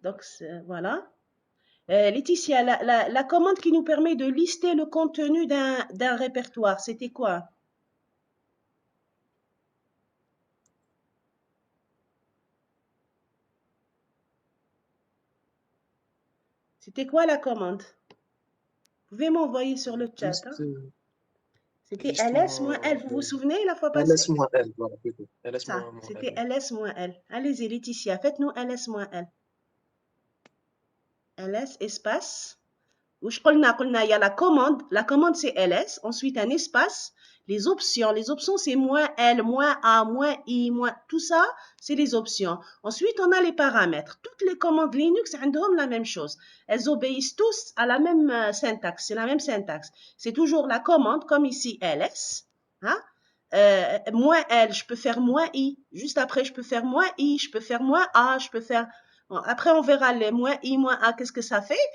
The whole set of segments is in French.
Donc, voilà. Laetitia, la commande qui nous permet de lister le contenu d'un répertoire, c'était quoi? C'était quoi la commande? Vous pouvez m'envoyer sur le chat, hein. Liste, C'était liste ls-l, vous vous souvenez la fois passée? ls-l, voilà, plutôt. Ça, ls-l, c'était oui. ls-l. Allez-y, Laetitia, faites-nous ls-l. ls espace. Il y a la commande c'est ls, ensuite un espace, les options c'est moins L, moins A, moins I, moins, tout ça, c'est les options. Ensuite, on a les paramètres. Toutes les commandes Linux, elles ont la même chose. Elles obéissent tous à la même syntaxe, c'est la même syntaxe. C'est toujours la commande, comme ici ls, hein? Moins L, je peux faire moins I. Juste après, je peux faire moins I, je peux faire moins A, je peux faire... Bon, après, on verra les moins I, moins A, qu'est-ce que ça fait.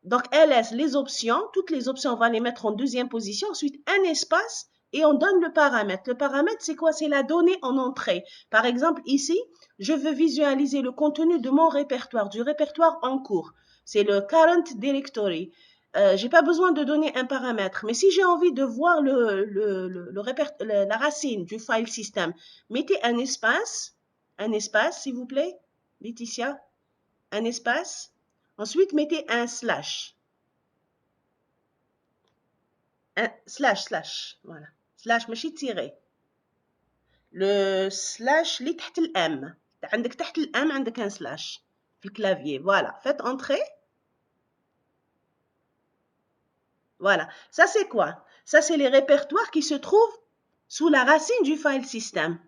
Donc, ls, les options, toutes les options, on va les mettre en deuxième position. Ensuite, un espace et on donne le paramètre. Le paramètre, c'est quoi? C'est la donnée en entrée. Par exemple, ici, je veux visualiser le contenu de mon répertoire, du répertoire en cours. C'est le current directory. Je n'ai pas besoin de donner un paramètre. Mais si j'ai envie de voir la racine du file system, mettez un espace, s'il vous plaît, Laetitia, un espace. Ensuite, mettez un slash. Un slash, voilà. Slash, ماشي tiré. Le slash اللي تحت الام. عندك تحت الام عندك un slash في الكلافيي. Voilà. Faites entrer. Voilà. Ça, c'est quoi? Ça, c'est les répertoires qui se trouvent sous la racine du file system.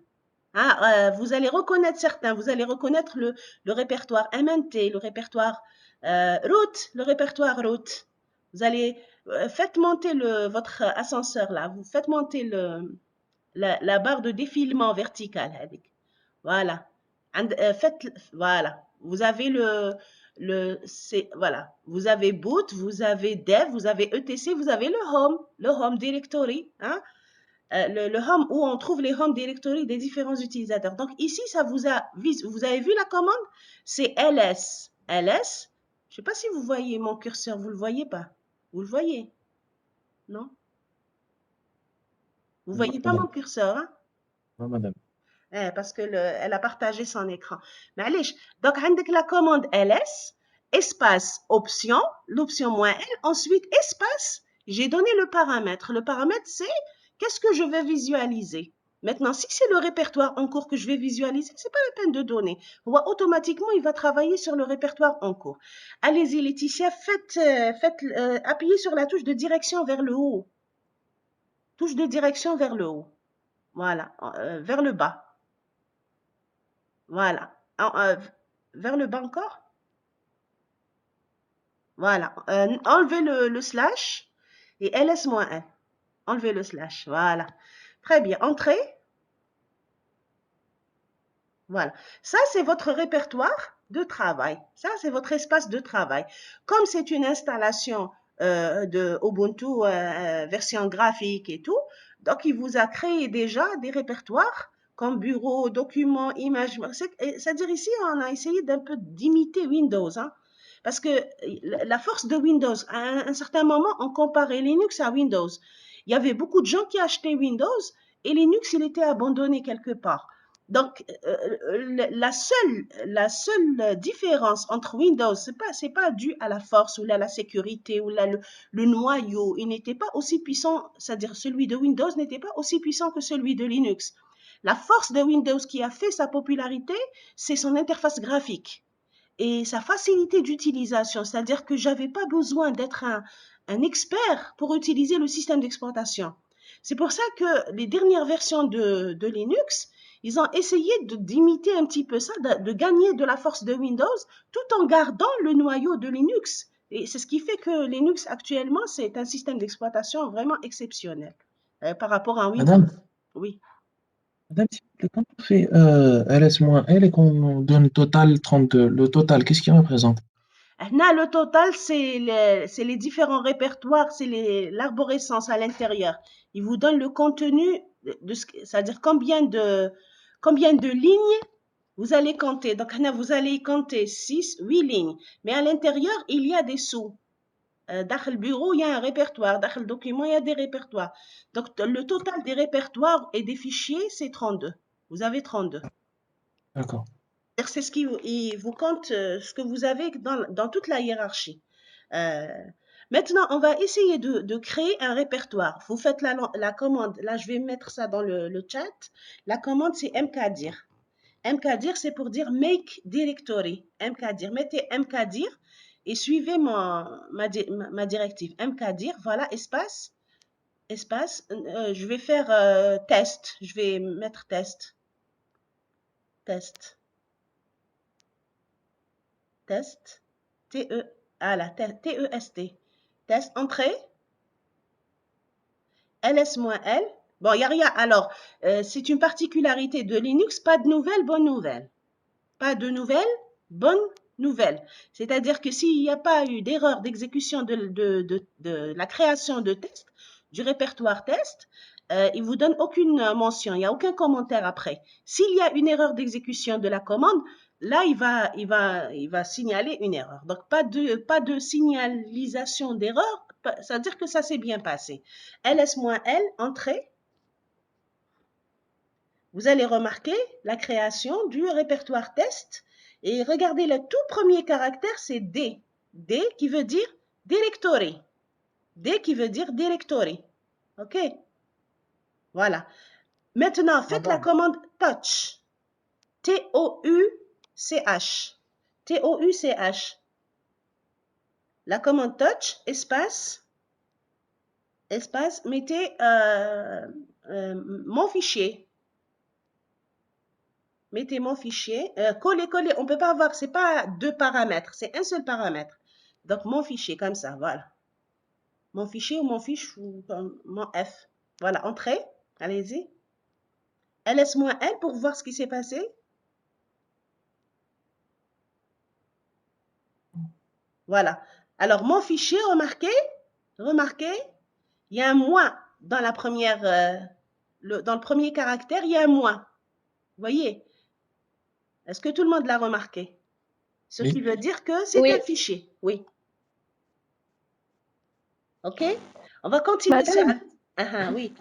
Ah, vous allez reconnaître certains. Vous allez reconnaître le répertoire MNT, le répertoire root, le répertoire root. Vous allez faites monter votre ascenseur là. Vous faites monter la barre de défilement verticale. Voilà. Faites, voilà. Vous avez voilà. Vous avez boot, vous avez dev, vous avez etc, vous avez le home directory, hein? Le home où on trouve les home directory des différents utilisateurs. Donc ici, vous avez vu la commande? C'est ls. ls. Je ne sais pas si vous voyez mon curseur, vous le voyez pas? Vous le voyez? Non? Vous Non, voyez pas mon madame. curseur, hein? Non, madame. Parce que elle a partagé son écran. معليش. Donc, عندك la commande ls, espace option, l'option "-l", ensuite espace, j'ai donné le paramètre. Le paramètre, c'est qu'est-ce que je vais visualiser. Maintenant, si c'est le répertoire en cours que je vais visualiser, c'est pas la peine de donner. Automatiquement, il va travailler sur le répertoire en cours. Allez-y, Laetitia, appuyez sur la touche de direction vers le haut. Touche de direction vers le haut. Voilà, vers le bas. Voilà. Vers le bas encore. Voilà. Enlevez le slash et ls-1. Enlevez le slash. Voilà. Très bien. Entrée. Voilà. Ça, c'est votre répertoire de travail. Ça, c'est votre espace de travail. Comme c'est une installation de Ubuntu version graphique et tout, donc il vous a créé déjà des répertoires comme bureau, documents, images. C'est-à-dire ici, on a essayé d'un peu d'imiter Windows, hein, parce que la force de Windows, à un certain moment, on comparait Linux à Windows. Il y avait beaucoup de gens qui achetaient Windows et Linux, il était abandonné quelque part. Donc, la seule différence entre Windows, c'est pas dû à la force ou à la sécurité ou le noyau. Il n'était pas aussi puissant, c'est-à-dire celui de Windows n'était pas aussi puissant que celui de Linux. La force de Windows qui a fait sa popularité, c'est son interface graphique et sa facilité d'utilisation, c'est-à-dire que j'avais pas besoin d'être un expert pour utiliser le système d'exploitation. C'est pour ça que les dernières versions de Linux, ils ont essayé d'imiter un petit peu ça, de gagner de la force de Windows, tout en gardant le noyau de Linux. Et c'est ce qui fait que Linux actuellement, c'est un système d'exploitation vraiment exceptionnel par rapport à Windows. Madame, Oui. madame, s'il vous plaît, quand on fait ls-l et qu'on donne total 32, le total, qu'est-ce qu'il représente? Là, le total, c'est les différents répertoires, c'est l'arborescence à l'intérieur. Il vous donne le contenu, c'est-à-dire combien de lignes Vous allez compter. Donc, vous allez compter 6, 8 lignes. Mais à l'intérieur, il y a des sous. Dans le bureau, il y a un répertoire. Dans le document, il y a des répertoires. Donc, le total des répertoires et des fichiers, c'est 32. Vous avez 32. D'accord. C'est ce qui il vous compte ce que vous avez dans toute la hiérarchie. Euh, Maintenant, on va essayer de créer un répertoire. Vous faites la commande. Là, je vais mettre ça dans le chat. La commande, c'est mkdir. Mkdir, c'est pour dire make directory. Mkdir. Mettez mkdir et suivez ma directive. Mkdir, voilà, espace, espace. Je vais faire test. Je vais mettre test. Test. Test. T-E. Ah là, T-E-S-T. Test. Entrée. ls-l. Bon, il n'y a rien. Alors, c'est une particularité de Linux. Pas de nouvelles, bonne nouvelle. Pas de nouvelles, bonne nouvelle. C'est-à-dire que s'il n'y a pas eu d'erreur d'exécution de la création de test, du répertoire test, il ne vous donne aucune mention, il n'y a aucun commentaire après. S'il y a une erreur d'exécution de la commande, là, il va signaler une erreur. Donc, pas de signalisation d'erreur, ça veut dire que ça s'est bien passé. ls-l, entrée. Vous allez remarquer la création du répertoire test et regardez le tout premier caractère, c'est D. D qui veut dire directory. D qui veut dire directory. OK? Voilà. Maintenant, faites la Madame, commande touch. T-O-U-C-H. T-O-U-C-H. La commande touch, espace, espace, mettez mon fichier. Mettez mon fichier, coller, coller, on ne peut pas avoir, c'est pas deux paramètres, c'est un seul paramètre. Donc mon fichier, comme ça, voilà. Mon fichier ou mon fiche ou mon F. Voilà, entrée, allez-y. ls-l pour voir ce qui s'est passé. Voilà. Alors mon fichier, remarquez, il y a un moins dans la première, dans le premier caractère, il y a un moins. Vous voyez? Est-ce que tout le monde l'a remarqué? Ce qui oui. veut dire que c'est un Oui, fichier. Oui. OK? On va continuer sur... madame, Oui.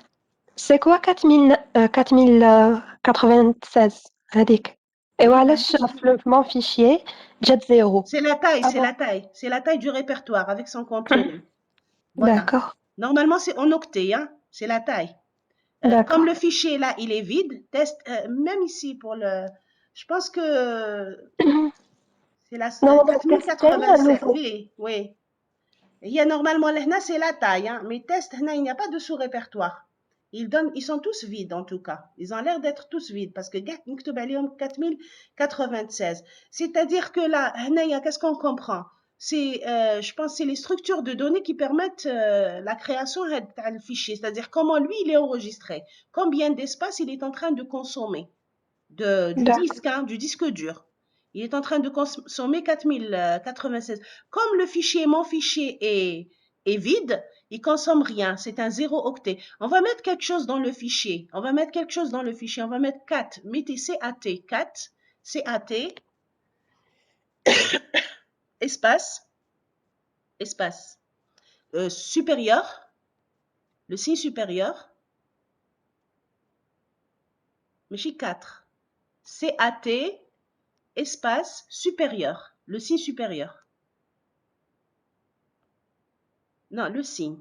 c'est quoi 4096 هذيك Et وعلاش في mon fichier جات zéro. C'est la taille, Ah c'est bon? la taille. C'est la taille du répertoire avec son contenu. Voilà. D'accord, Normalement, c'est en octet, hein. C'est la taille. Comme d'accord. le fichier là, il est vide, test, même ici pour le... Je pense que c'est la Non, on va tester à 4087. nouveau. Oui, oui. Il y a normalement, là, c'est la taille, hein. Mais test, là, il n'y a pas de sous-répertoire. Ils sont tous vides en tout cas. Ils ont l'air d'être tous vides parce que 4096. C'est-à-dire que là, qu'est-ce qu'on comprend? Je pense, c'est les structures de données qui permettent la création d'un fichier. C'est-à-dire comment lui, il est enregistré. Combien d'espace il est en train de consommer D'accord. du disque dur. Il est en train de consommer 4096. Comme le fichier, mon fichier est vide, il consomme rien. C'est un 0 octet. On va mettre quelque chose dans le fichier. On va mettre quelque chose dans le fichier. On va mettre 4. Mettez CAT. 4. CAT. Espace. Espace. Supérieur. Le signe supérieur. Mais 4. CAT. Espace supérieur. Le signe supérieur. Non, le signe.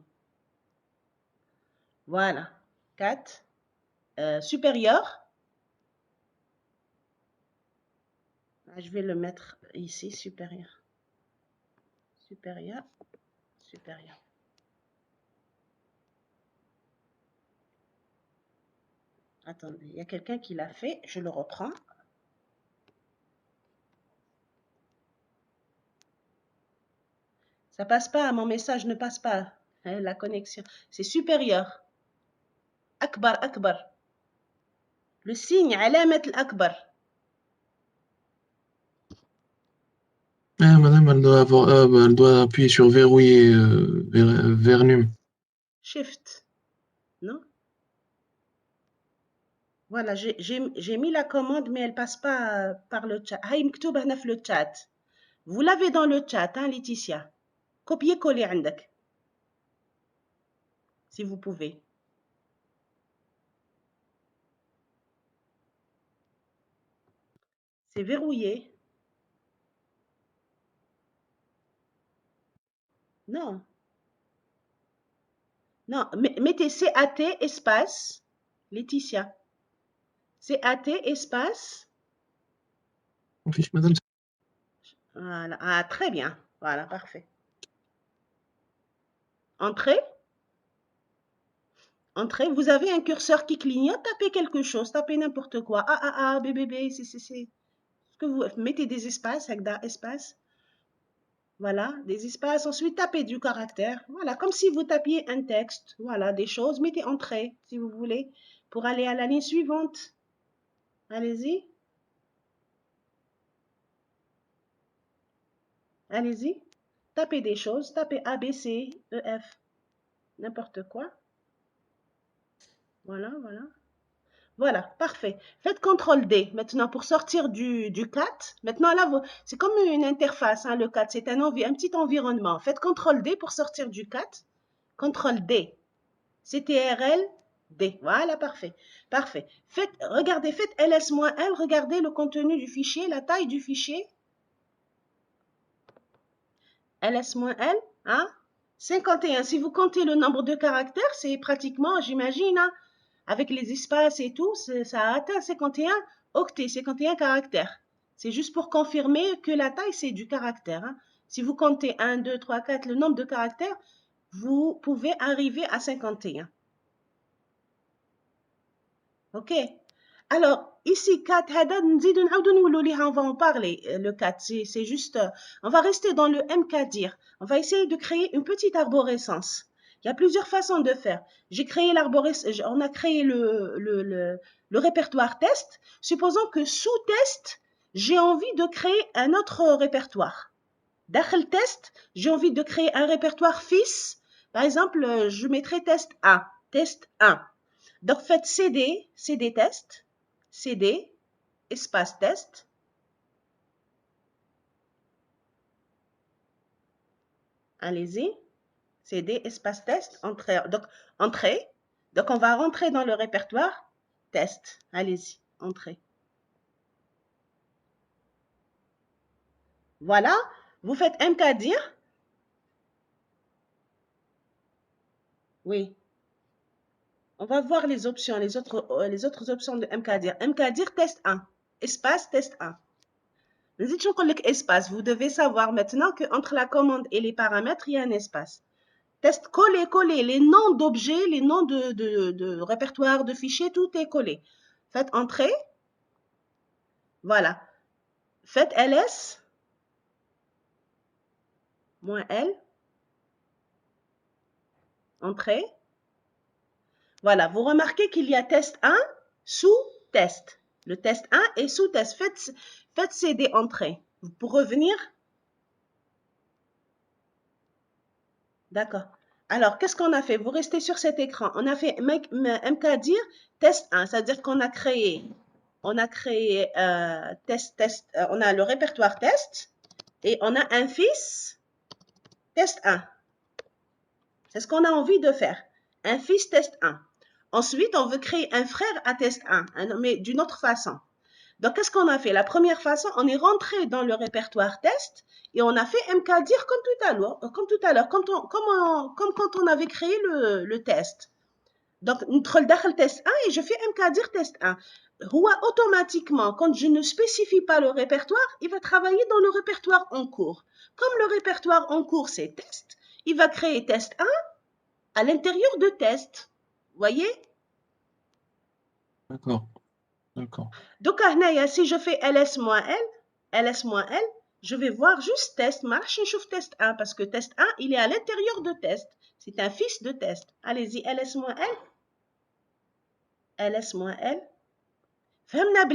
Voilà. 4. Supérieur. Je vais le mettre ici, supérieur. Supérieur. Supérieur. Attendez, il y a quelqu'un qui l'a fait. Je le reprends. Ça passe pas, mon message ne passe pas. Hein, la connexion. C'est supérieur. Akbar, akbar. Le signe, alamat al-akbar. Ah, madame, elle doit appuyer sur verrouiller Vernum. Shift. Non? Voilà, j'ai mis la commande, mais elle passe pas par le chat. هاي مكتوبة هنا في le chat. Vous l'avez dans le chat, hein, Laetitia. Copier-coller عندك, si vous pouvez. C'est verrouillé. Non. Non, mettez CAT espace Laetitia. CAT espace. مفيش مادام Voilà. Ah, très bien. Voilà, parfait. Entrée. Entrée. Vous avez un curseur qui clignote. Tapez quelque chose. Tapez n'importe quoi. A, B, B, B, C. Ce que vous mettez des espaces avec des espaces. Voilà, des espaces. Ensuite, tapez du caractère. Voilà, comme si vous tapiez un texte. Voilà, des choses. Mettez entrée, si vous voulez, pour aller à la ligne suivante. Allez-y. Allez-y. Tapez des choses. Tapez A, B, C, E, F. N'importe quoi. Voilà, voilà. Voilà, parfait. Faites CTRL D maintenant pour sortir du CAT. Maintenant, là, c'est comme une interface, hein, le CAT. C'est un petit environnement. Faites CTRL D pour sortir du CAT. CTRL D. CTRL D. Voilà, parfait. Parfait. Regardez, faites ls-l, regardez le contenu du fichier, la taille du fichier. ls-l, hein? 51. Si vous comptez le nombre de caractères, c'est pratiquement, j'imagine, hein, avec les espaces et tout, ça a atteint 51 octets, 51 caractères. C'est juste pour confirmer que la taille, c'est du caractère, hein. Si vous comptez 1, 2, 3, 4, le nombre de caractères, vous pouvez arriver à 51. Ok. Alors, ici, 4, on va en parler, le 4, c'est juste, on va rester dans le MKDIR. On va essayer de créer une petite arborescence. Il y a plusieurs façons de faire. J'ai créé l'arborescence, on a créé le répertoire test. Supposons que sous test, j'ai envie de créer un autre répertoire. Dakhel test, j'ai envie de créer un répertoire fils. Par exemple, je mettrai test 1, test 1. Donc, faites CD test, CD, espace test. Allez-y. CD, espace test, entrée. Donc, entrée. Donc, on va rentrer dans le répertoire test. Allez-y, entrée. Voilà. Vous faites MKDIR. Oui. On va voir les options, les autres options de MKDIR. MKDIR test 1, espace test 1. Espace, vous devez savoir maintenant qu'entre la commande et les paramètres, il y a un espace. Test coller, les noms d'objets, les noms de répertoire, de fichiers, tout est collé. Faites entrée. Voilà. Faites ls, -l, entrée. Voilà, vous remarquez qu'il y a test 1 sous test. Le test 1 est sous test. Faites CD entrée. Pour revenir. D'accord. Alors, qu'est-ce qu'on a fait? Vous restez sur cet écran. On a fait MKDIR test 1, c'est-à-dire qu'on a créé, test, on a le répertoire test et on a un fils test 1. C'est ce qu'on a envie de faire. Un fils test 1. Ensuite, on veut créer un frère à test 1, mais d'une autre façon. Donc, qu'est-ce qu'on a fait? La première façon, on est rentré dans le répertoire test et on a fait MKDIR comme tout à l'heure, comme quand on avait créé le test. Donc, notre le test 1 et je fais MKDIR test 1. Automatiquement, quand je ne spécifie pas le répertoire, il va travailler dans le répertoire en cours. Comme le répertoire en cours, c'est test, il va créer test 1 à l'intérieur de test. Vous voyez? D'accord, d'accord. Donc, si je fais ls-l, je vais voir juste test. Je chauffe test 1 parce que test 1, il est à l'intérieur de test. C'est un fils de test. Allez-y, ls-l. ls-l.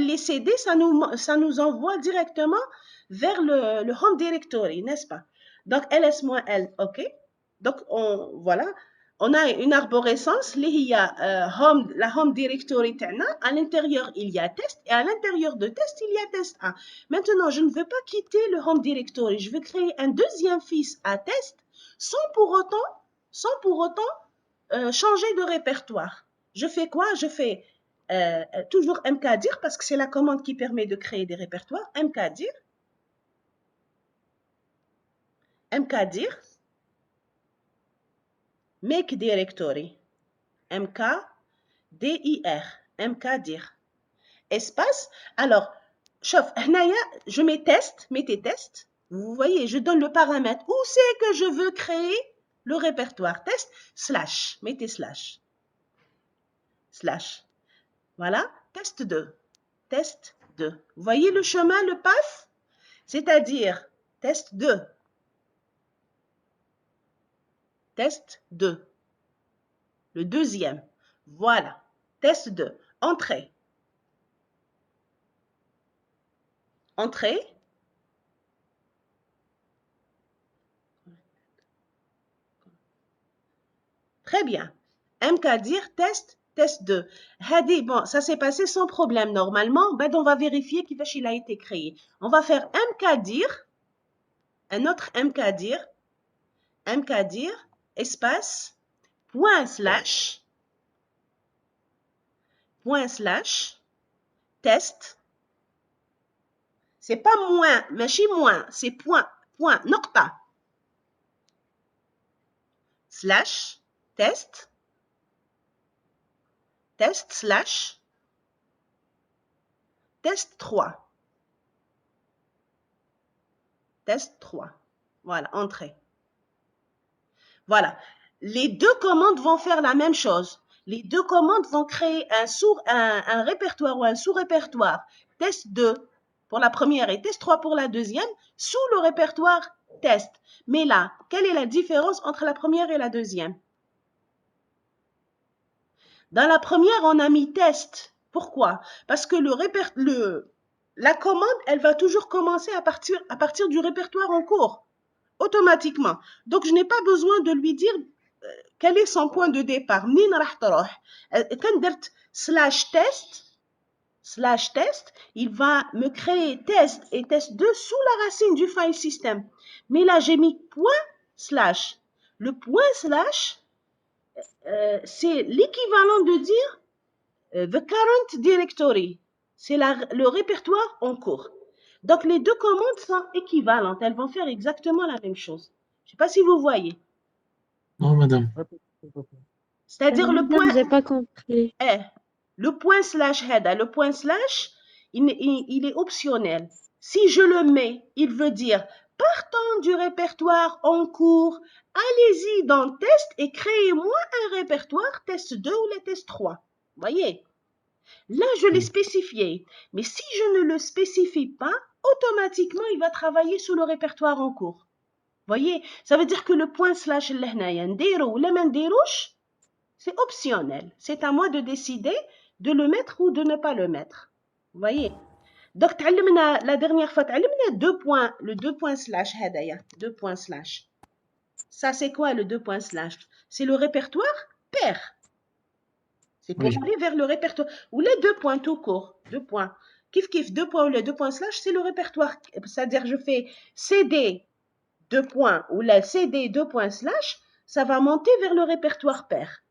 Les CD, ça nous envoie directement vers le home directory, n'est-ce pas? Donc, ls-l, OK. Donc, voilà. on a une arborescence, la home directory تاعنا. À l'intérieur, il y a test, et à l'intérieur de test, il y a test 1. Maintenant, je ne veux pas quitter le home directory. Je veux créer un deuxième fils à test sans pour autant changer de répertoire. Je fais quoi? Je fais toujours mkdir parce que c'est la commande qui permet de créer des répertoires. mkdir make directory. mkdir mkdir espace. Alors, je mets test, mettez test. Vous voyez, je donne le paramètre où c'est que je veux créer le répertoire. Test, slash, mettez slash. Voilà, test 2. Test 2. Vous voyez le chemin, le path? C'est-à-dire, test 2. Test 2. Le deuxième. Voilà, test 2. Entrée. Entrée. Très bien. mkdir test 2. Hadi, bon, ça s'est passé sans problème normalement. Ben, on va vérifier qu'il a été créé. On va faire mkdir, un autre mkdir, espace, point slash, test. C'est pas moins, mais moins, c'est point, nocta. Slash, test slash, test 3. Test 3. Voilà, entrée. Voilà. Les deux commandes vont faire la même chose. Les deux commandes vont créer un répertoire ou un sous-répertoire. Test 2 pour la première et test 3 pour la deuxième, sous le répertoire test. Mais là, quelle est la différence entre la première et la deuxième? Dans la première, on a mis test. Pourquoi? Parce que la commande, elle va toujours commencer à partir du répertoire en cours, automatiquement. Donc, je n'ai pas besoin de lui dire quel est son point de départ. منين راح تروح. Quand درت slash test, il va me créer test et test 2 sous la racine du file system. Mais là, j'ai mis point slash. Le point slash, c'est l'équivalent de dire the current directory. C'est le répertoire en cours. Donc, les deux commandes sont équivalentes. Elles vont faire exactement la même chose. Je ne sais pas si vous voyez. Non, madame. C'est-à-dire le point... J'ai pas compris. Le point slash header, le point slash, il est optionnel. Si je le mets, il veut dire partant du répertoire en cours, allez-y dans test et créez-moi un répertoire test 2 ou le test 3. Voyez? Là, je l'ai spécifié. Mais si je ne le spécifie pas, automatiquement, il va travailler sous le répertoire en cours. Voyez? Ça veut dire que le point slash, c'est optionnel. C'est à moi de décider de le mettre ou de ne pas le mettre. Vous voyez? Donc, la dernière fois, le 2 points slash, 2 points slash. Ça, c'est quoi le 2 points slash? C'est le répertoire pair. C'est pour aller vers le répertoire. Ou les 2 points tout court. 2 points. Kif 2 points ou les 2 points slash, c'est le répertoire. C'est-à-dire, je fais CD 2 points ou la CD 2 points slash, ça va monter vers le répertoire pair.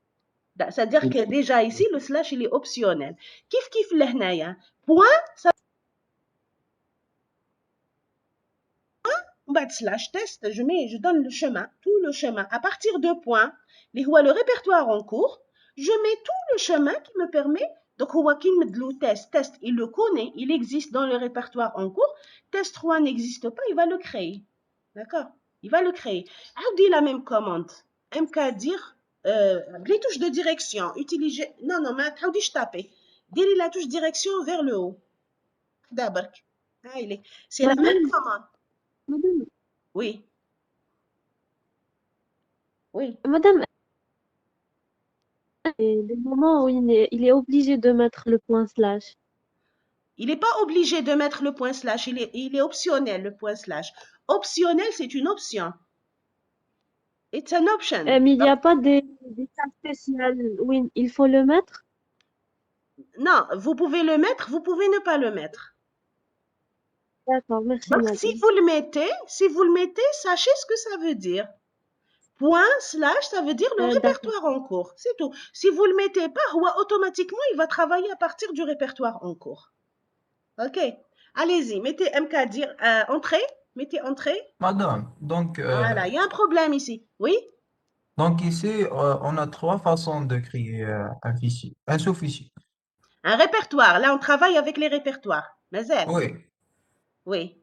C'est-à-dire que déjà ici, le slash, il est optionnel. Kif l'hnaya. Point, ça slash test, je donne le chemin, tout le chemin. À partir de points, le répertoire en cours, je mets tout le chemin qui me permet. Donc, test, il le connaît, il existe dans le répertoire en cours. Test 3 n'existe pas, il va le créer. D'accord? Il va le créer. On dit la même commande. mkdir, les touches de direction, utiliser. Non, mais je taper. Diri la touche direction vers le haut. D'abord. C'est la même commande. Madame, Oui. Madame, le moment où il est obligé de mettre le point slash. Il n'est pas obligé de mettre le point slash, il est optionnel, le point slash. Optionnel, c'est une option. It's an option. Mais il n'y a pas des cas spéciales où il faut le mettre? Non, vous pouvez le mettre, vous pouvez ne pas le mettre. D'accord, merci Donc, madame. si vous le mettez, sachez ce que ça veut dire. Point, slash, ça veut dire le D'accord. répertoire en cours. C'est tout. Si vous le mettez pas, automatiquement, il va travailler à partir du répertoire en cours. OK. Allez-y, mettez MK dire entrée. Mettez entrée. Madame, donc, Voilà, il y a un problème ici. Oui? donc ici, on a trois façons de créer un fichier, un sous-fichier. Un répertoire. Là, on travaille avec les répertoires. Mazel. Oui. Oui.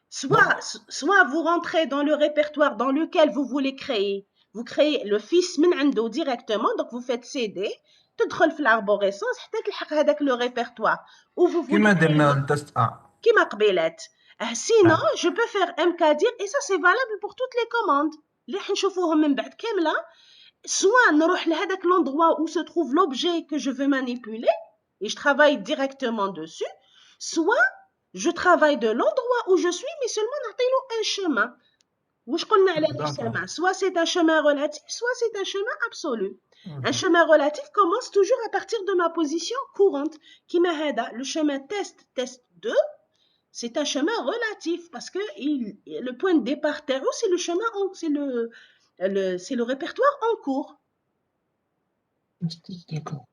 Soit vous rentrez dans le répertoire dans lequel vous voulez créer. Vous créez le fils من عنده directement. Donc, vous faites CD. تدخل في l'arborescence حتى تلحق هذاك le répertoire. Ou vous voulez كما créer درنا التست 1. كيما قبيلات. Sinon, je peux faire mkdir et ça, c'est valable pour toutes les commandes. اللي حنشوفوهم من بعد كاملة. Soit نروح لهذاك l'endroit où se trouve l'objet que je veux manipuler et je travaille directement dessus. Soit je travaille de l'endroit où je suis, mais seulement نعطيله un chemin. واش قلنا على D'accord. chemin? Soit c'est un chemin relatif, soit c'est un chemin absolu. Un chemin relatif commence toujours à partir de ma position courante. كيما هذا le chemin test 2, c'est un chemin relatif parce que le point de départ terreau, c'est le chemin, c'est le répertoire en cours. D'accord.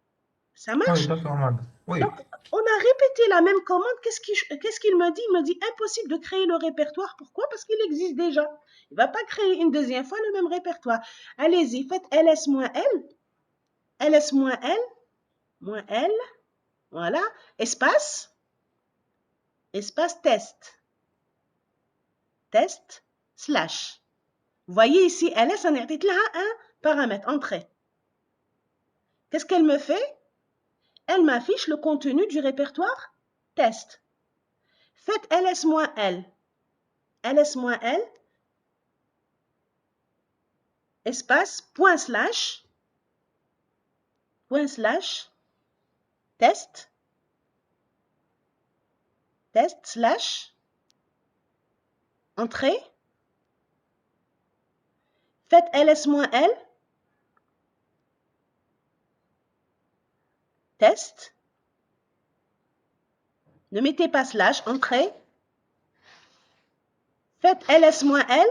Ça marche? Oui, d'accord, madame. Oui. Donc, on a répété la même commande. Qu'est-ce qu'il me dit? Il me dit impossible de créer le répertoire. Pourquoi? Parce qu'il existe déjà. Il ne va pas créer une deuxième fois le même répertoire. Allez-y, faites ls-l, ls-l, moins l, voilà, espace test, slash. Vous voyez ici, ls, on a un paramètre, entrée. Qu'est-ce qu'elle me fait? Elle m'affiche le contenu du répertoire test. Faites ls-l, ls-l, espace, point slash, test, slash, entrée. Faites ls-l, test. Ne mettez pas slash, entrée. Faites ls-l,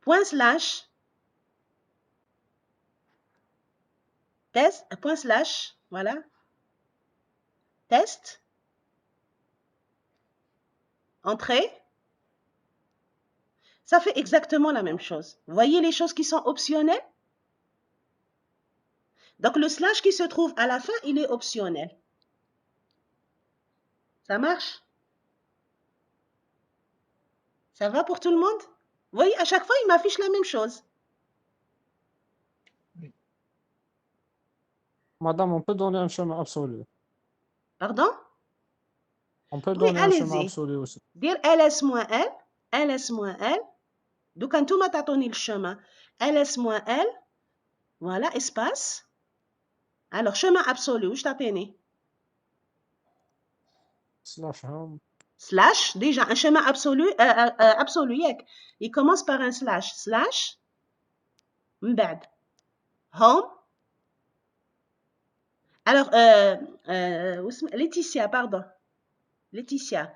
point slash, test, point slash, voilà, test, entrée. Ça fait exactement la même chose. Vous voyez les choses qui sont optionnelles? Donc, le slash qui se trouve à la fin, il est optionnel. Ça marche? Ça va pour tout le monde? Vous voyez, à chaque fois, il m'affiche la même chose. Madame, on peut donner un chemin absolu. Pardon? On peut Oui, donner un chemin allez-y. absolu aussi. Dire ls-l, ls-l. Donc, انتوما تعطوني الchemin. ls-l, voilà, espace. Alors, chemin absolu, واش تعطيني? Slash home. Slash, déjà, un chemin absolu, absolu, ياك. Il commence par un slash. Slash, من بعد, home. Alors, Laetitia, pardon. Laetitia,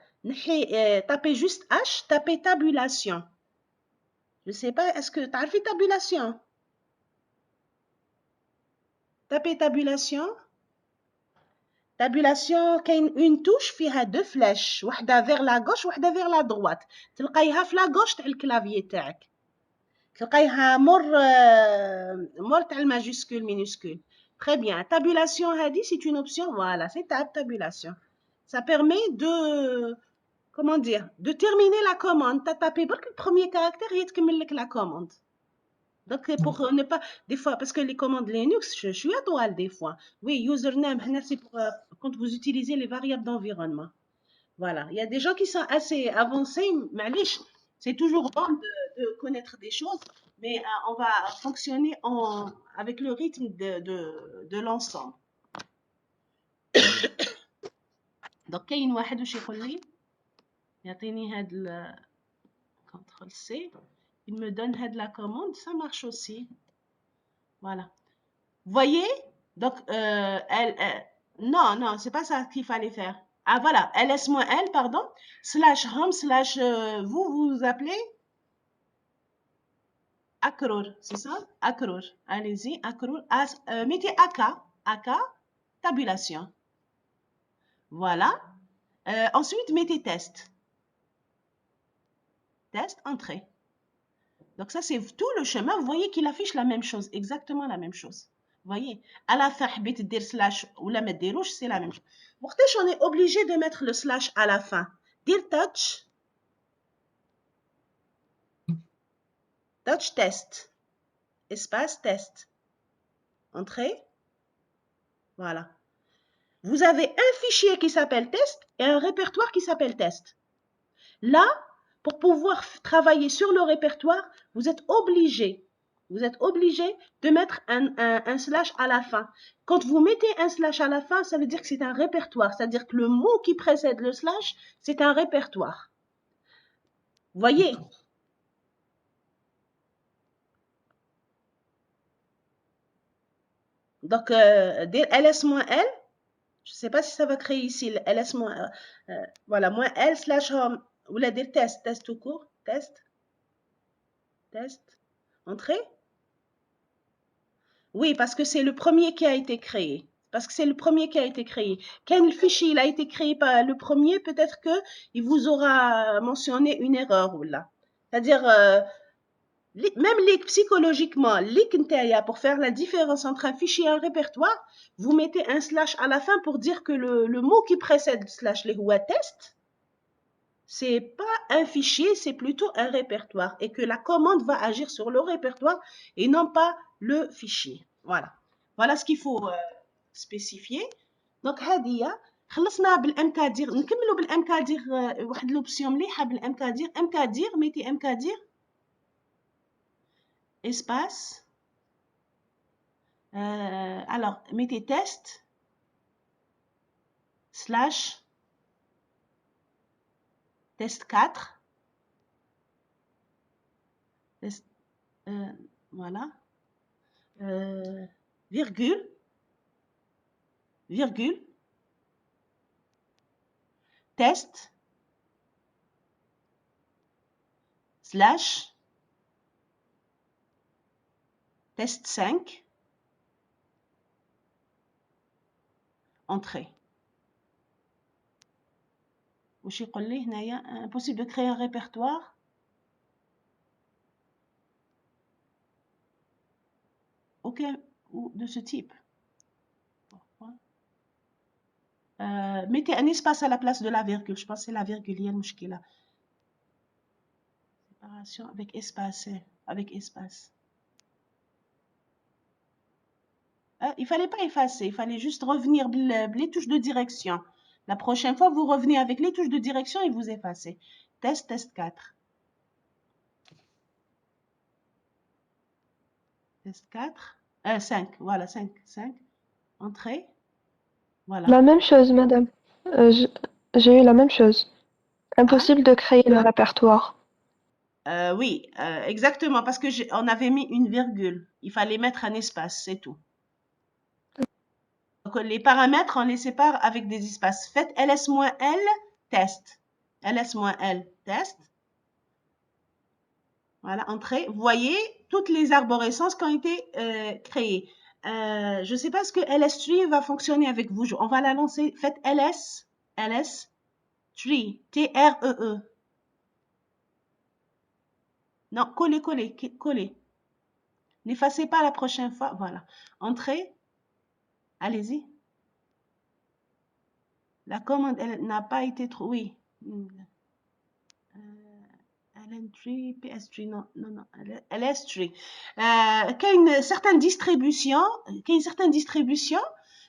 tapez juste H, tapez tabulation. Je ne sais pas, est-ce que tu as fait tabulation? Tapez tabulation. Tabulation, il y a une touche qui a deux flèches, واحدة vers la gauche, واحدة vers la droite. تلقايها في la gauche تاع الكلافيي تاعك. تلقايها مور تاع الماجيسكول minuscule. Très bien. Tabulation, c'est une option. Voilà, c'est tabulation. Ça permet de, comment dire, de terminer la commande. Tu as tapé le premier caractère et tu as la commande. Donc, pour ne pas, des fois, parce que les commandes Linux, je suis à toile des fois. Oui, username, c'est pour quand vous utilisez les variables d'environnement. Voilà. Il y a des gens qui sont assez avancés, mais c'est toujours bon de connaître des choses, mais on va fonctionner avec le rythme de l'ensemble. Donc, كاين واحد واش يقول لي يعطيني هاد CTRL C il me donne la commande, ça marche aussi. Voilà. Voyez? Donc, non, c'est pas ça qu'il fallait faire. Ah, voilà, ls-l, pardon, slash home, slash, vous appelez Akrur, c'est ça? Akrur. Allez-y, Akrur. Mettez AK, tabulation. Voilà. Ensuite, mettez test. Test, entrée. Donc ça, c'est tout le chemin. Vous voyez qu'il affiche la même chose, exactement la même chose. Vous voyez, à la fin, حبيت dire slash ou la mettre des rouges, c'est la même chose. وقتاش on est obligé de mettre le slash à la fin. Dire touch test, espace test. Entrée. Voilà. Vous avez un fichier qui s'appelle test et un répertoire qui s'appelle test. Là, pour pouvoir travailler sur le répertoire, vous êtes obligé de mettre un slash à la fin. Quand vous mettez un slash à la fin, ça veut dire que c'est un répertoire. C'est-à-dire que le mot qui précède le slash, c'est un répertoire. Voyez? Donc, ls-l, je ne sais pas si ça va créer ici le ls-, voilà, moins l slash home, ou la dire test tout court, test, entrée. Oui, parce que c'est le premier qui a été créé. Quand le fichier il a été créé par le premier, peut-être qu'il vous aura mentionné une erreur ou là. C'est-à-dire, même psychologiquement, pour faire la différence entre un fichier et un répertoire, vous mettez un slash à la fin pour dire que le mot qui précède le slash, les test, c'est pas un fichier, c'est plutôt un répertoire et que la commande va agir sur le répertoire et non pas le fichier. Voilà ce qu'il faut spécifier. Donc هذه خلصنا بالامكادير. نكملوا بالامكادير. واحد لوبسيون مليحه بالامكادير. امكادير mettez امكادير espace alors mettez test slash test 4 test, voilà virgule test slash test 5 entrée. وش يقول لي هنايا impossible de créer un répertoire. Ok, ou de ce type. Mettez un espace à la place de la virgule. Je pense que c'est la virgule, il y a une mouchkila. Séparation avec espace. Il fallait pas effacer, il fallait juste revenir les touches de direction. La prochaine fois, vous revenez avec les touches de direction et vous effacez. Test 4. Test 4. 5, voilà, 5. Entrée. Voilà. La même chose, madame. J'ai eu la même chose. Impossible de créer le répertoire. Oui, exactement, parce que on avait mis une virgule. Il fallait mettre un espace, c'est tout. Donc, les paramètres, on les sépare avec des espaces. Faites ls-l test. ls-l test. Voilà, entrée. Vous voyez toutes les arborescences qui ont été créées. Je ne sais pas ce que ls-tree va fonctionner avec vous. On va la lancer. Faites ls-tree, T-R-E-E. Non, collez. N'effacez pas la prochaine fois. Voilà. Entrée. Allez-y. La commande, elle n'a pas été trop... Oui. LN3, PS3, non. LS3. كاين certaines distributions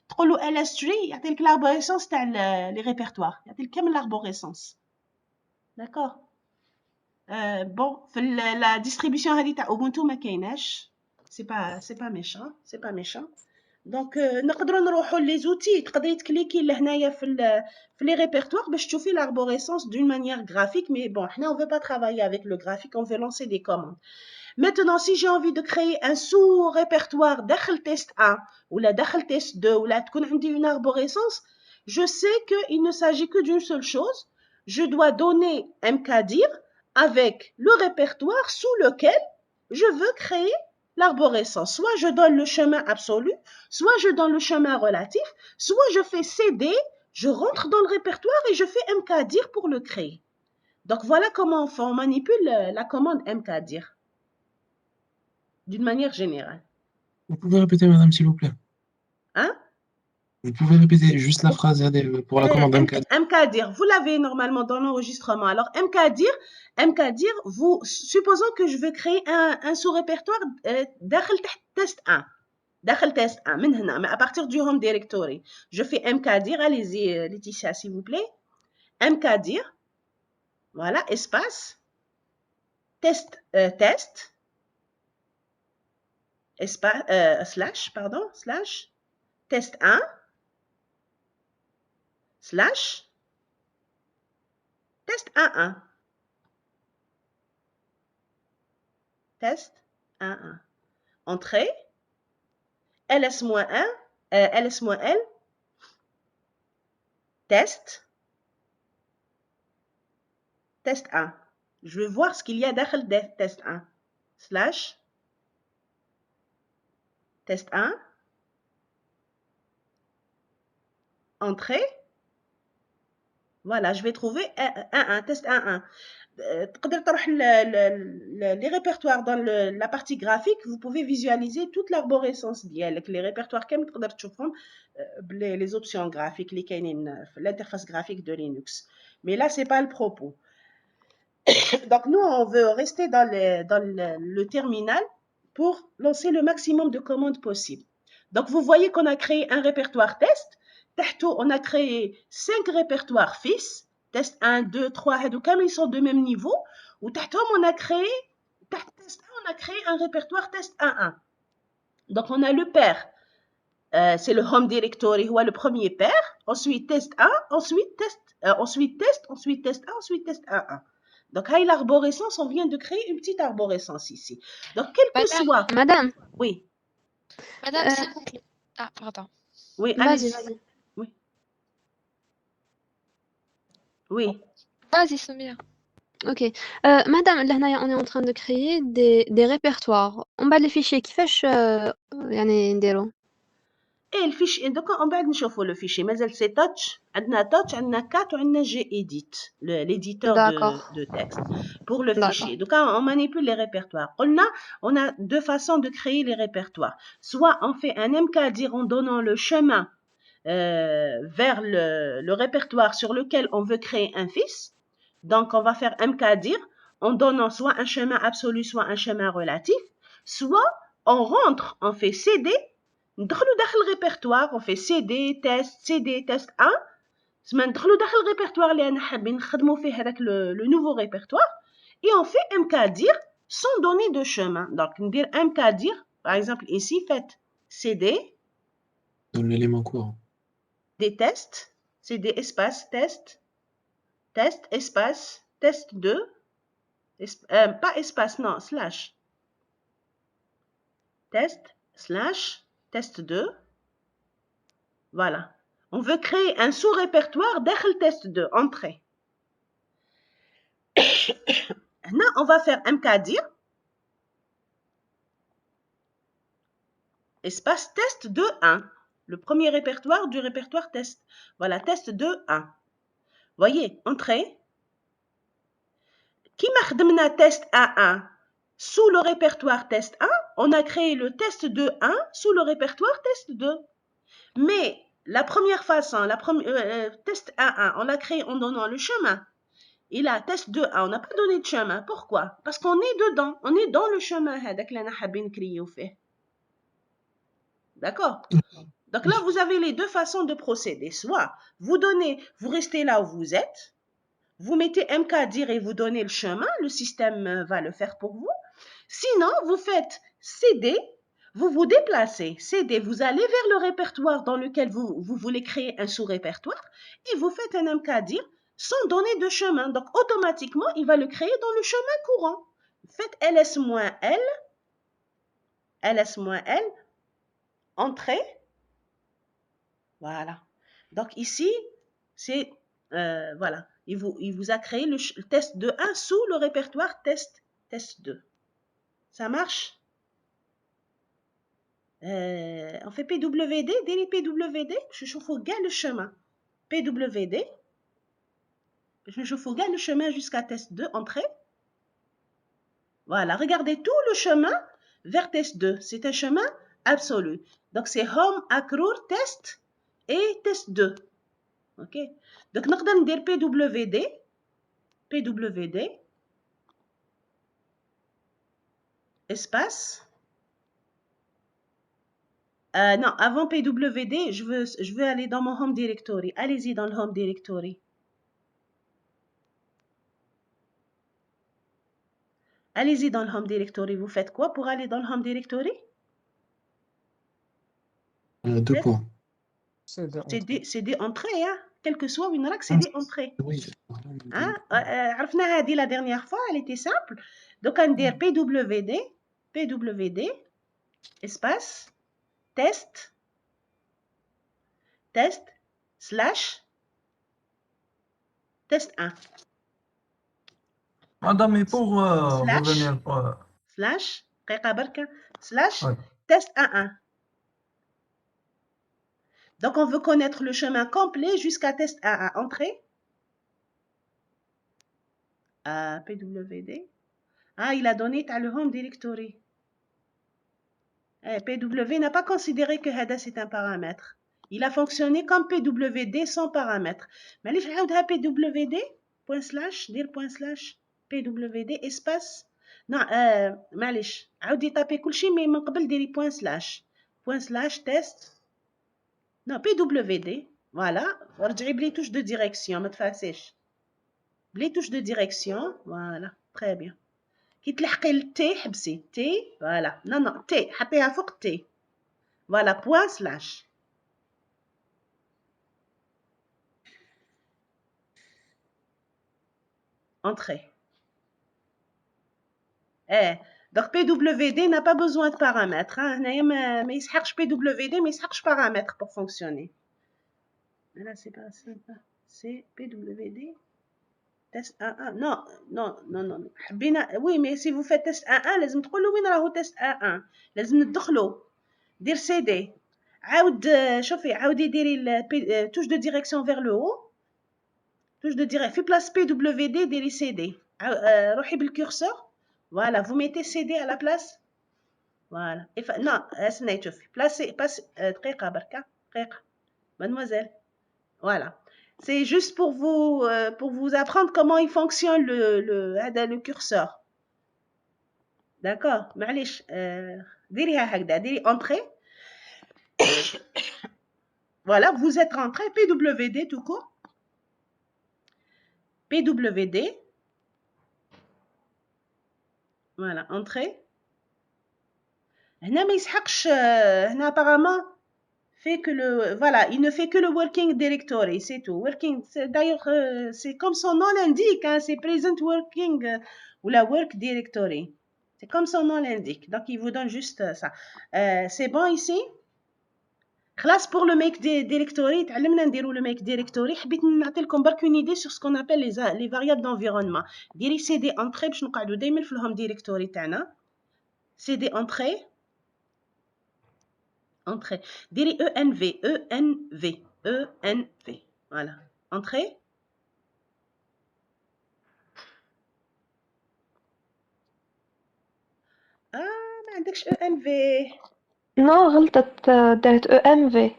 تقولوا LS3 يعطيك l'arborescence تاع les répertoires. يعطيك كامل l'arborescence. D'accord. Bon, la distribution هذه تاع Ubuntu ما كايناش. C'est pas méchant. دونك نقدروا نروحوا لي زوتي تقدري تكليكي لهنايا في لي ريبرتوار باش تشوفي l'arborescence d'une manière graphique mais bon حنا on veut pas travailler avec le graphique on veut lancer des commandes. Maintenant si j'ai envie de créer un sous-répertoire داخل test 1 ولا داخل test 2 ولا تكون عندي une arborescence, je sais qu'il ne s'agit que d'une seule chose, je dois donner mkdir avec le répertoire sous lequel je veux créer l'arborescence. Soit je donne le chemin absolu, soit je donne le chemin relatif, soit je fais CD, je rentre dans le répertoire et je fais mkdir pour le créer. Donc voilà comment on manipule la commande mkdir d'une manière générale. Vous pouvez répéter, madame, s'il vous plaît? Hein? Vous pouvez répéter juste la phrase pour la commande MKdir. mkdir, vous l'avez normalement dans l'enregistrement. Alors mkdir, supposons que je veux créer un sous-répertoire داخل test 1. داخل test 1 من هنا, mais à partir du home directory. Je fais mkdir, allez-y Laetitia s'il vous plaît. mkdir, voilà, espace, test, espace, slash, test 1, slash, test 1.1. Test 1.1. Entrée, ls-1, ls-l, test 1. Je veux voir ce qu'il y a derrière test 1. Slash, test 1, entrée. Voilà, je vais trouver 1.1, test 1.1. تقدر تروح les répertoires dans la partie graphique, vous pouvez visualiser toute l'arborescence ديالك. Les répertoires كامل تقدر تشوفهم les options graphiques اللي كاينين في l'interface graphique de Linux. Mais là c'est pas le propos. Donc nous on veut rester dans le terminal pour lancer le maximum de commandes possibles. Donc vous voyez qu'on a créé un répertoire test. تحته on a créé 5 répertoires fils. Test 1, 2, 3, ils sont de même niveau. Ou on a créé, test 1, on a créé un répertoire test 1.1. Donc on a le père, c'est le home directory, ou le premier père. Ensuite test 1, ensuite test, ensuite test 1, ensuite test 1.1. Donc à l'arborescence, on vient de créer une petite arborescence ici. Donc quel que soit. Madame. Oui. Madame, s'il vous plaît. Ah, pardon. Oui, vas-y, allez-y. vas-y. Oui. Oui. Vas-y, Samia. Ok. Madame, là, on est en train de créer des répertoires. On bat les fichiers. كيفاش يعني نديرو؟ ايه الفيشي دوكا من بعد نشوفوا لو فيشي مازال سي تاتش عندنا كات وعندنا جي ايديت l'éditeur de texte pour le fichier. Donc on manipule les répertoires. On a deux façons de créer les répertoires. Soit on fait un mkdir en donnant le chemin vers le répertoire sur lequel on veut créer un fils. Donc on va faire mkdir en donnant soit un chemin absolu soit un chemin relatif. Soit on rentre, on fait cd. ندخلوا داخل الريبرتوار on fait CD test 1 سما ندخلوا داخل الريبرتوار اللي انا حابين نخدموا فيه هذاك le nouveau répertoire et on fait mkdir sans donner de chemin. Donc ندير mkdir par exemple ici faites CD Donne l'élément courant. des tests CD espace test espace test 2 pas espace non slash test slash test 2. Voilà. On veut créer un sous-répertoire داخل test 2, entrée. Là, on va faire mkdir espace test 2.1, le premier répertoire du répertoire test. Voilà, test 2.1. Voyez, entrée. Qui m'a test 1.1 sous le répertoire test 1, on a créé le test 2.1 sous le répertoire test 2. Mais la première façon, test 1.1, on l'a créé en donnant le chemin. Et là, test 2.1, on n'a pas donné de chemin. Pourquoi? Parce qu'on est dedans. On est dans le chemin. D'accord? Donc là, vous avez les deux façons de procéder. Soit vous restez là où vous êtes, vous mettez mkdir et vous donnez le chemin, le système va le faire pour vous. Sinon, vous faites cd, Vous vous déplacez, CD, vous allez vers le répertoire dans lequel vous voulez créer un sous-répertoire et vous faites un MKDIR sans donner de chemin. Donc, automatiquement, il va le créer dans le chemin courant. Faites ls-l, ls-l, entrée. Voilà. Donc, ici, c'est, voilà, il vous a créé le test de 1 sous le répertoire test 2. Ça marche? On fait PWD, dès PWD, je chauffe au gain le chemin. PWD, je chauffe au gain le chemin jusqu'à test 2, entrée. Voilà, regardez tout le chemin vers test 2. C'est un chemin absolu. Donc, c'est home, accrour, test et test 2. OK? Donc, nous allons dire PWD, espace. Non, avant PWD, je veux aller dans mon home directory. Allez-y dans le home directory. Allez-y dans le home directory. Vous faites quoi pour aller dans le home directory? Deux points. C'est des entrées, hein? Quel que soit une rack, c'est des entrées. Oui. Hein? عرفناها هذه la dernière fois, elle était simple. Donc, on dit PWD, espace, test, slash, test 1. Madame, et pour Slash. revenir... Slash, slash, Ouais. test 1. Donc, on veut connaître le chemin complet jusqu'à test 1. Entrée. PWD. Ah, il a donné à le home directory. PW n'a pas considéré que header c'est un paramètre. Il a fonctionné comme PWD sans paramètre. Mais allez, je vais PWD, point slash, dire point slash, PWD, espace. Non, معليش عاودي طابي كل شيء mais من قبل ديري point slash test. Non, PWD, voilà. رجعي بلي touche de direction, ما تفاسيش. بلي touche de direction, voilà, très bien. كي تلحقي التي حبسي تي فوالا نو تي حطيها فوق تي فوالا بوان سلاش entrée. Donc PWD n'a pas besoin de paramètres. هنايا ما يسحقش PWD ما يسحقش paramètres pour fonctionner. Là c'est pas ça. C'est PWD test 1. Non. حبينا oui mais si vous faites test 1 لازم تقولوا وين راهو test 1 لازم ندخلوا دير CD عاود شوفي عاودي ديري touche de direction vers le haut touche de direction في place PWD ديري CD روحي بالcurseur voilà vous mettez CD à la place voilà non استني شوفي place دقيقة بركة دقيقة mademoiselle voilà c'est juste pour vous apprendre comment il fonctionne le curseur d'accord معليش ديريها هكذا ديري entrée. Voilà, vous êtes rentré, PWD tout court. PWD. Voilà, entrée. هنا ما يسحقش هنا apparemment fait que voilà, il ne fait que le working directory, c'est tout. Working, d'ailleurs, c'est comme son nom l'indique, hein, c'est present working ou la work directory. C'est comme son nom l'indique. Donc, il vous donne juste ça. C'est bon ici? خلاص pour le make directory تعلمنا نديرو le make directory حبيت نعطي لكم برك une idée sur ce qu'on appelle les variables d'environnement ديري cd entrée باش نقعدوا دائما في الهوم ديريكتوري تاعنا cd entrée ديري env voilà entrée ما عندكش env Non, غلطت درت EMV.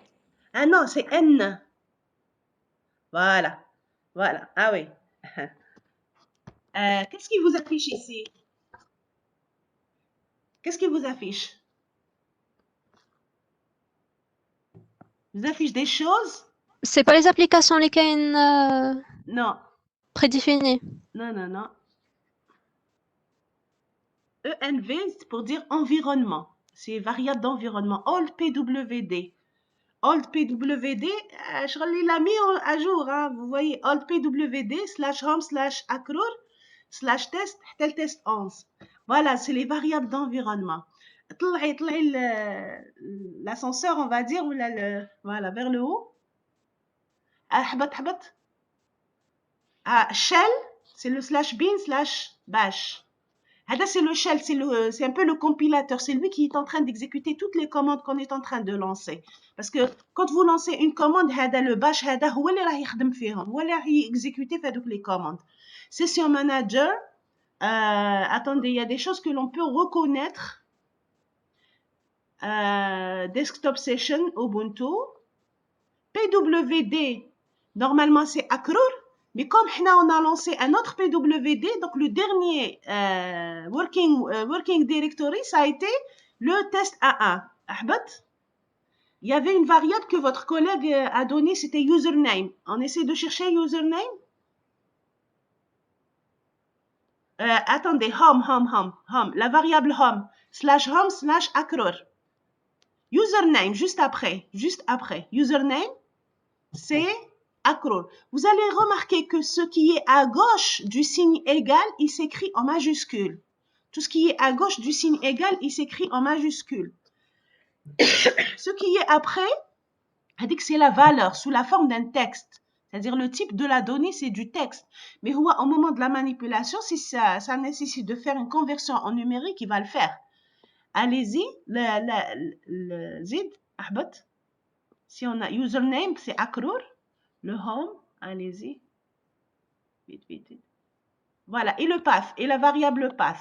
ah non c'est n voilà ah oui qu'est-ce qui vous affiche ici? Qu'est-ce qui vous affiche? Vous affiche des choses? C'est pas les applications lesquelles Non. prédéfinies. Non. ENV, c'est pour dire environnement. c'est variable d'environnement. Old PWD. Old PWD, je l'ai mis à jour. Hein. Vous voyez, old PWD /home /accrur /test, tel test 11. Voilà, c'est les variables d'environnement. L'ascenseur, on va dire, voilà, vers le haut. Shell, c'est le /bin/bash. C'est le shell, c'est un peu le compilateur. C'est lui qui est en train d'exécuter toutes les commandes qu'on est en train de lancer. Parce que quand vous lancez une commande, le bash, هو اللي راح يخدم فيهم. هو اللي راح يexécuter les commandes. Session manager. Attendez, il y a des choses que l'on peut reconnaître. Desktop session, Ubuntu. PWD, normalement c'est accrur. Mais comme on a lancé un autre PWD, donc le dernier working directory, ça a été le test A1. Il y avait une variable que votre collègue a donnée, c'était username. On essaie de chercher username. Attendez, home, la variable home /accrur. Username, juste après. Username, c'est accrur. Vous allez remarquer que ce qui est à gauche du signe égal, il s'écrit en majuscule. Tout ce qui est à gauche du signe égal, il s'écrit en majuscule. Ce qui est après, c'est la valeur sous la forme d'un texte. C'est-à-dire le type de la donnée, c'est du texte. Mais au moment de la manipulation, si ça nécessite de faire une conversion en numérique, il va le faire. Allez-y, le zid, si on a username, c'est accrur. Le home, allez-y. Vite. Voilà, et le path, et la variable path.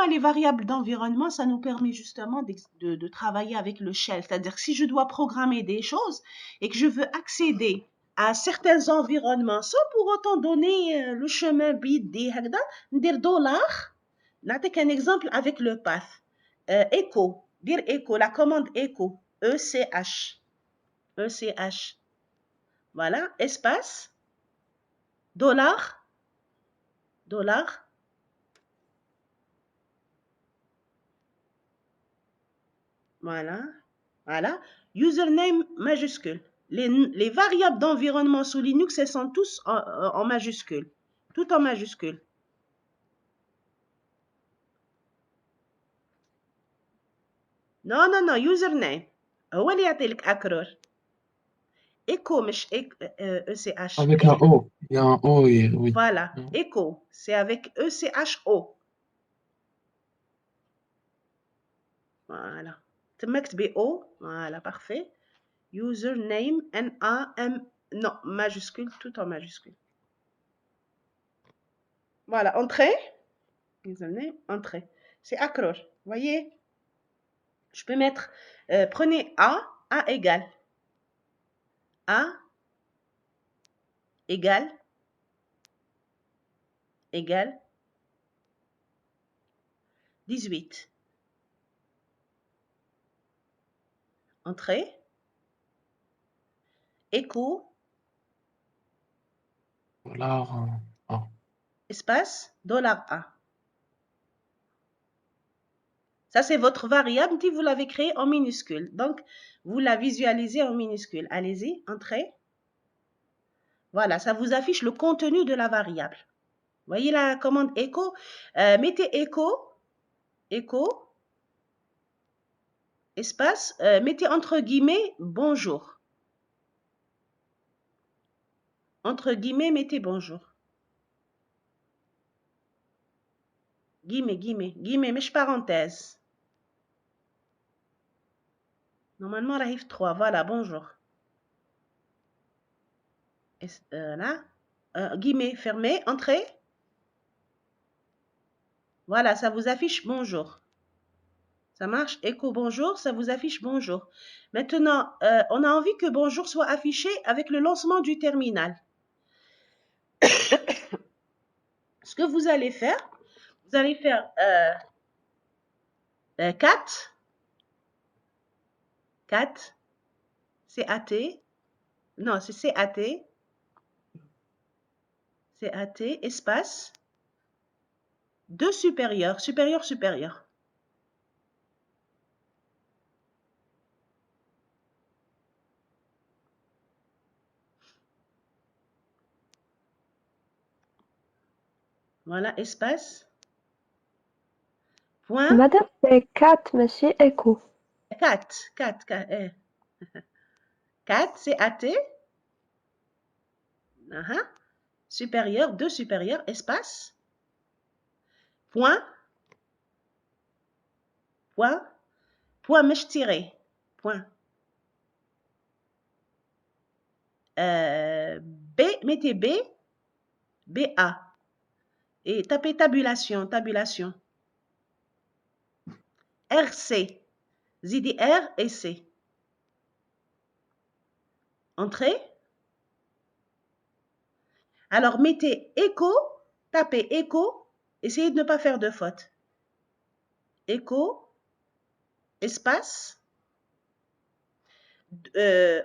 Les variables d'environnement, ça nous permet justement de travailler avec le shell. C'est-à-dire que si je dois programmer des choses et que je veux accéder à certains environnements sans pour autant donner le chemin bit, dire dollar. N'attends un exemple avec le path. Echo, dire echo, la commande echo, ECH. Voilà, espace, dollar. Voilà. Username majuscule. Les variables d'environnement sous Linux, elles sont tous en majuscule. Tout en majuscule. Non, username. هو اللي يعطيلك accrur. Echo مش ECH. Avec un O. Il y a un O, oui. Voilà. Echo, c'est avec ECHO. Voilà. تمكت BO. Voilà, parfait. Username, NAM. Non, majuscule, tout en majuscule. Voilà, entrée. Username, entrée. C'est accrur. Voyez? Je peux mettre, prenez A égale. A égale 18. Entrée. Écho. $1. Espace, $A. Ça, c'est votre variable si vous l'avez créée en minuscule. Donc, vous la visualisez en minuscule. Allez-y, entrez. Voilà, ça vous affiche le contenu de la variable. Voyez la commande echo. Mettez echo, espace, mettez entre guillemets bonjour. Entre guillemets, mettez bonjour. Guillemets, mais parenthèse. Normalement, arrive 3. Voilà, bonjour. Là, guillemets fermés, entrée. Voilà, ça vous affiche bonjour. Ça marche? Echo bonjour, ça vous affiche bonjour. Maintenant, on a envie que bonjour soit affiché avec le lancement du terminal. Ce que vous allez faire cat, C-A-T, non, c'est C-A-T, espace, 2 supérieur. Voilà, espace. Point. Madame, c'est 4, ماشي écho. 4. 4. 4, c'est AT. Supérieur, 2 supérieur, espace. Point. Point. Point مش tiré. Point. B, mettez B. BA. Et tapez tabulation, tabulation. RC. Zidi R et C. Entrée. Alors, mettez écho, tapez écho, essayez de ne pas faire de faute. Écho, espace,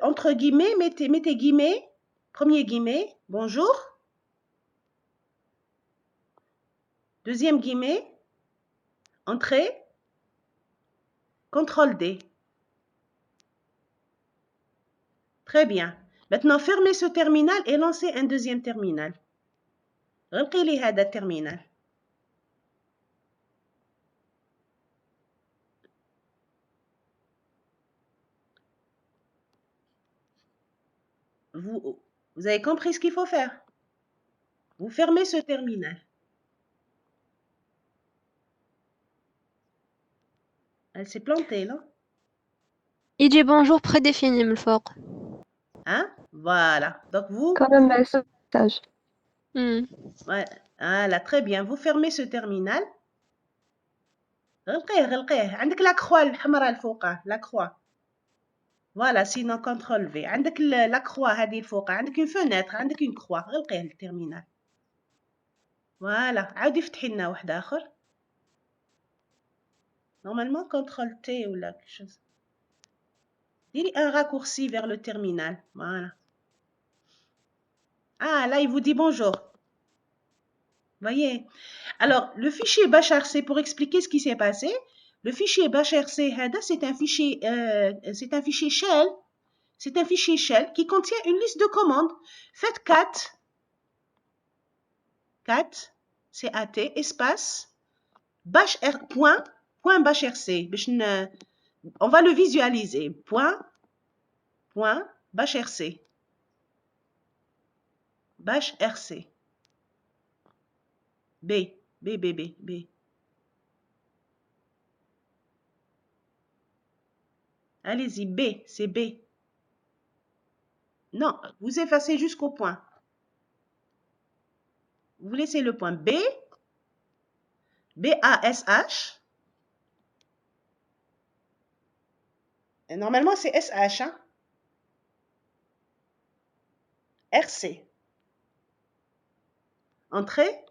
entre guillemets, mettez guillemets, premier guillemet, bonjour. Deuxième guillemet, entrée, contrôle D. Très bien. Maintenant, fermez ce terminal et lancez un deuxième terminal. غلقي هذا الترمينال. Vous avez compris ce qu'il faut faire? Vous fermez ce terminal. Elle s'est plantée, non? Il dit bonjour prédéfini من الفوق. Hein? Voilà. Donc vous... Comme un message. Ouais. Voilà, très bien. Vous fermez ce terminal. غلقيه. عندك la croix الحمراء الفوقة. La croix. Voilà, sinon CTRL V. عندك la croix هذه الفوقة. عندك une fenêtre. عندك une croix. غلقيه الترمينال. Voilà. عاودي افتحي لنا واحد آخر. Normalement, CTRL T ou là, quelque chose. Diri un raccourci vers le terminal. Voilà. Ah, là, il vous dit bonjour. Voyez. Alors, le fichier bashrc, pour expliquer ce qui s'est passé, le fichier bashrc, c'est un fichier shell. C'est un fichier shell qui contient une liste de commandes. Faites cat, CAT, espace, point bashrc. On va le visualiser. Point bashrc. Bashrc. B. Allez-y, B, c'est B. Non, vous effacez jusqu'au point. Vous laissez le point B, B-A-S-H. Et normalement, c'est S-H. Hein? RC. Entrée.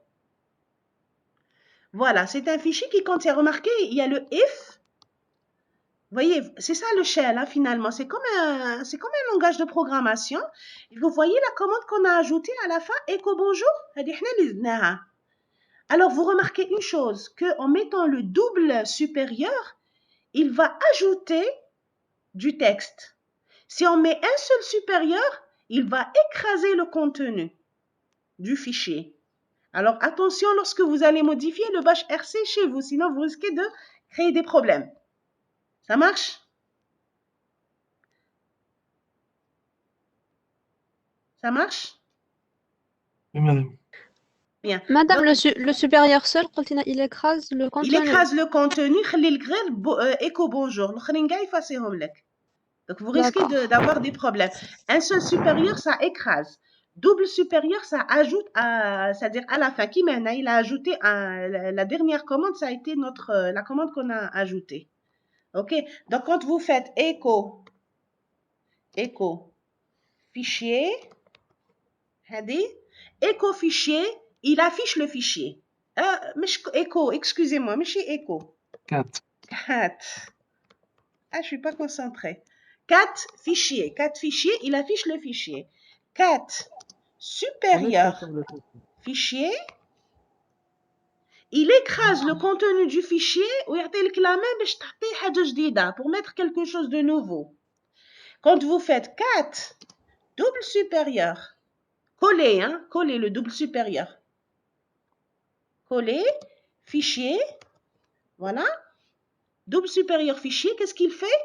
Voilà, c'est un fichier qui contient, remarquez, il y a le if. Vous voyez, c'est ça le shell, hein, finalement. C'est comme un langage de programmation. Et vous voyez la commande qu'on a ajoutée à la fin, echo bonjour. Alors, vous remarquez une chose, qu'en mettant le double supérieur, il va ajouter du texte. Si on met un seul supérieur, il va écraser le contenu du fichier. Alors, attention lorsque vous allez modifier le bashrc chez vous, sinon vous risquez de créer des problèmes. Ça marche? Ça marche? Oui, madame. Bien. Madame, Donc, le supérieur seul, il écrase le contenu. Il écrase le contenu, écho bonjour. Donc, vous risquez d'avoir des problèmes. Un seul supérieur, ça écrase. Double supérieur, ça ajoute, c'est-à-dire à la fin, il a ajouté la dernière commande, ça a été la commande qu'on a ajoutée. OK? Donc, quand vous faites écho, fichier, écho fichier, il affiche le fichier. Écho, excusez-moi, mais chez écho. 4. Ah, je suis pas concentrée. 4 fichiers, il affiche le fichier. 4 supérieur fichier, il écrase le contenu du fichier ou il la main pour mettre quelque chose de nouveau. Quand vous faites 4 double supérieur, collez le double supérieur. coller, fichier, voilà. Double supérieur fichier, qu'est-ce qu'il fait?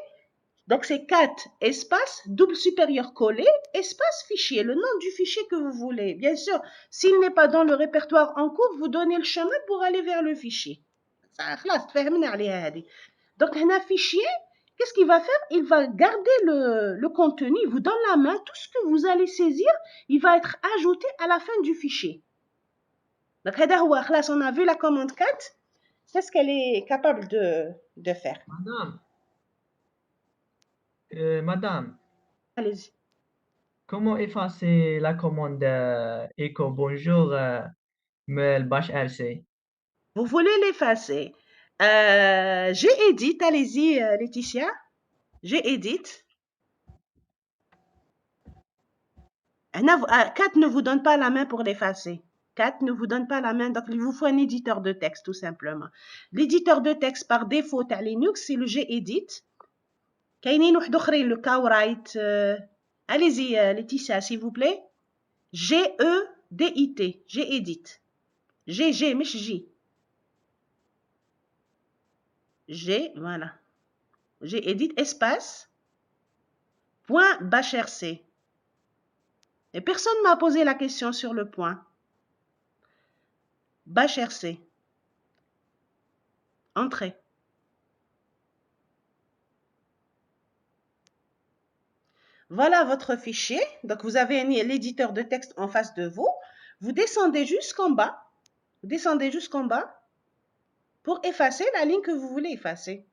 Donc, c'est 4 espace, double supérieur collé, espace fichier, le nom du fichier que vous voulez. Bien sûr, s'il n'est pas dans le répertoire en cours, vous donnez le chemin pour aller vers le fichier. Donc, un fichier, qu'est-ce qu'il va faire? Il va garder le contenu, il vous donne la main, tout ce que vous allez saisir, il va être ajouté à la fin du fichier. Donc, on a vu la commande 4, c'est ce qu'elle est capable de faire. Madame, Allez-y. comment effacer la commande Echo Bonjour Mail Bash RC? Vous voulez l'effacer. J'ai edit, allez-y Laetitia. J'ai edit. 4 ne vous donne pas la main pour l'effacer. 4 ne vous donne pas la main, donc il vous faut un éditeur de texte tout simplement. L'éditeur de texte par défaut à Linux, c'est le Gedit. كاينين واحد اخرين le Cowrite. Allez-y Laetitia s'il vous plaît. Gedit. Gedit. G مش J. Voilà. Gedit espace point bashrc. Et personne m'a posé la question sur le point. bashrc. Entrée. Voilà votre fichier. Donc, vous avez l'éditeur de texte en face de vous. Vous descendez jusqu'en bas. Vous descendez jusqu'en bas pour effacer la ligne que vous voulez effacer.